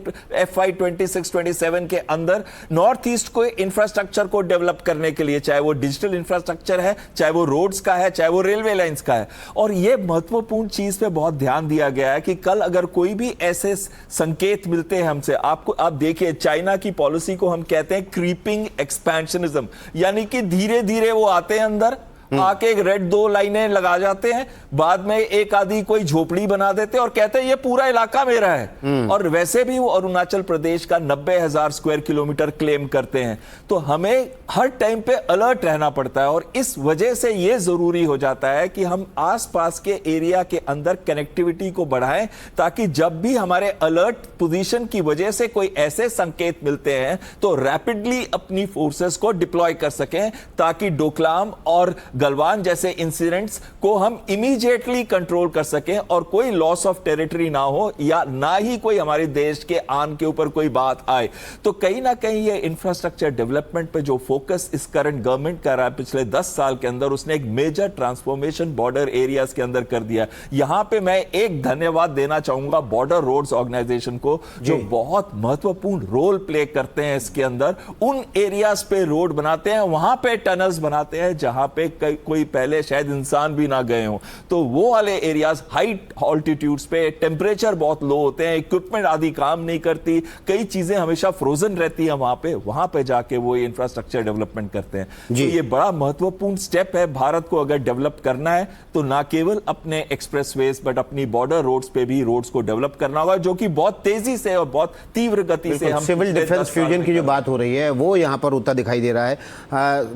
FY 26-27 के अंदर नॉर्थ ईस्ट को इंफ्रास्ट्रक्चर को डेवलप करने के लिए, चाहे वो डिजिटल इंफ्रास्ट्रक्चर है, चाहे वो रोड्स का है, चाहे वो रेलवे लाइंस का है। और ये महत्वपूर्ण चीज पे बहुत ध्यान दिया गया है कि कल अगर कोई भी ऐसे संकेत मिलते हैं हमसे, आप देखिए चाइना की पॉलिसी को हम कहते हैं क्रीपिंग एक्सपेंशनिज्म, यानी कि धीरे धीरे वो आते हैं अंदर, आके एक रेड 2 लाइनें लगा जाते हैं, बाद में एक आधी कोई झोपड़ी बना देते हैं और कहते हैं ये पूरा इलाका मेरा है। और वैसे भी वो अरुणाचल प्रदेश का 90,000 स्क्वायर किलोमीटर क्लेम करते हैं। तो हमें हर टाइम पे अलर्ट रहना पड़ता है, और इस वजह से ये जरूरी हो जाता है कि हम आसपास के एरिया के अंदर कनेक्टिविटी को बढ़ाएं, ताकि जब भी हमारे अलर्ट पोजीशन की वजह से कोई ऐसे संकेत मिलते हैं तो रैपिडली अपनी फोर्सेस को डिप्लॉय कर सकें, ताकि डोकलाम और गलवान जैसे इंसिडेंट्स को हम इमीडिएटली कंट्रोल कर सकें और कोई लॉस ऑफ टेरिटरी ना हो, या ना ही कोई हमारे देश के आन के ऊपर कोई बात आए। तो कहीं ना कहीं ये इंफ्रास्ट्रक्चर डेवलपमेंट पे जो फोकस इस करंट गवर्नमेंट कर रहा है पिछले 10 साल के अंदर, उसने एक मेजर ट्रांसफॉर्मेशन बॉर्डर एरियाज के अंदर कर दिया। यहां पे मैं एक धन्यवाद देना चाहूंगा बॉर्डर रोड्स ऑर्गेनाइजेशन को, जो बहुत महत्वपूर्ण रोल प्ले करते हैं इसके अंदर। उन एरियाज पे रोड बनाते हैं, वहां पे टनल्स बनाते हैं जहां पे कोई पहले शायद इंसान भी ना गए हों। तो वो वाले एरियाज हाइट ऑल्टीट्यूड्स पे टेम्परेचर बहुत लो होते हैं, इक्विपमेंट आदि काम नहीं करती, कई चीजें हमेशा फ्रोजन रहती हैं वहां पे जाके वो इंफ्रास्ट्रक्चर डेवलपमेंट करते हैं। तो ये बड़ा महत्वपूर्ण स्टेप है। भारत को अगर डेवलप करना है तो ना केवल अपने एक्सप्रेसवेज बट अपनी बॉर्डर रोड्स पे भी रोड्स को डेवलप करना होगा, जो कि बहुत तेजी से और बहुत तीव्र गति से हम सिविल डिफेंस फ्यूजन की जो बात हो रही है वो यहाँ पर होता दिखाई दे रहा है।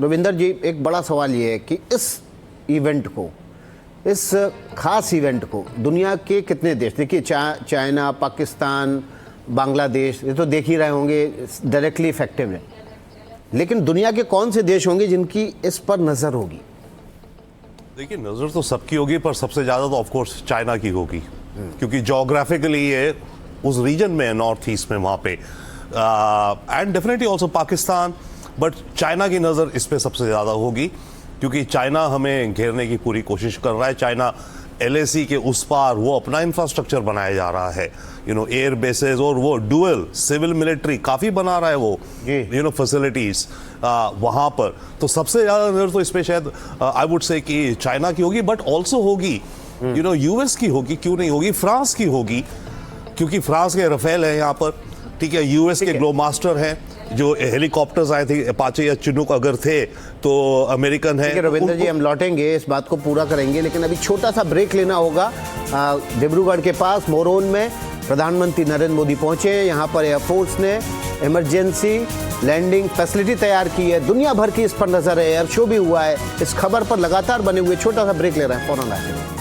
रविंदर जी, एक बड़ा सवाल ये है कि इस इवेंट को, इस खास इवेंट को दुनिया के कितने देश, देखिए चाइना, पाकिस्तान, बांग्लादेश, ये तो देख ही रहे होंगे, डायरेक्टली इफेक्टिव है, लेकिन दुनिया के कौन से देश होंगे जिनकी इस पर नजर होगी? देखिए, नजर तो सबकी होगी, पर सबसे ज्यादा तो ऑफ कोर्स चाइना की होगी, क्योंकि जोग्राफिकली ये उस रीजन में, नॉर्थ ईस्ट में, वहां पे, and definitely also Pakistan, but China की नजर इस पे सबसे ज्यादा होगी, क्योंकि चाइना हमें घेरने की पूरी कोशिश कर रहा है। चाइना LAC के उस पार वो अपना इंफ्रास्ट्रक्चर बनाया जा रहा है, एयर बेसेस, और वो डुअल सिविल मिलिट्री काफी बना रहा है वो, फैसिलिटीज वहां पर। तो सबसे ज्यादा नजर तो इसमें शायद आई वुड से कि चाइना की होगी, बट ऑल्सो होगी US की होगी, क्यों नहीं होगी, फ्रांस की होगी, क्योंकि फ्रांस के रफेल है यहाँ पर, ठीक है, US के ग्लोमास्टर हैं, जो हेलीकॉप्टर्स आए थे, अपाचे या चिनूक अगर थे तो अमेरिकन है। रविंद्र जी, हम लौटेंगे, इस बात को पूरा करेंगे, लेकिन अभी छोटा सा ब्रेक लेना होगा। डिब्रूगढ़ के पास मोरोन में प्रधानमंत्री नरेंद्र मोदी पहुंचे। यहाँ पर एयरफोर्स ने इमरजेंसी लैंडिंग फैसिलिटी तैयार की है, दुनिया भर की इस पर नजर है, एयर शो भी हुआ है। इस खबर पर लगातार बने हुए, छोटा सा ब्रेक ले रहे हैं, फौरन आते हैं।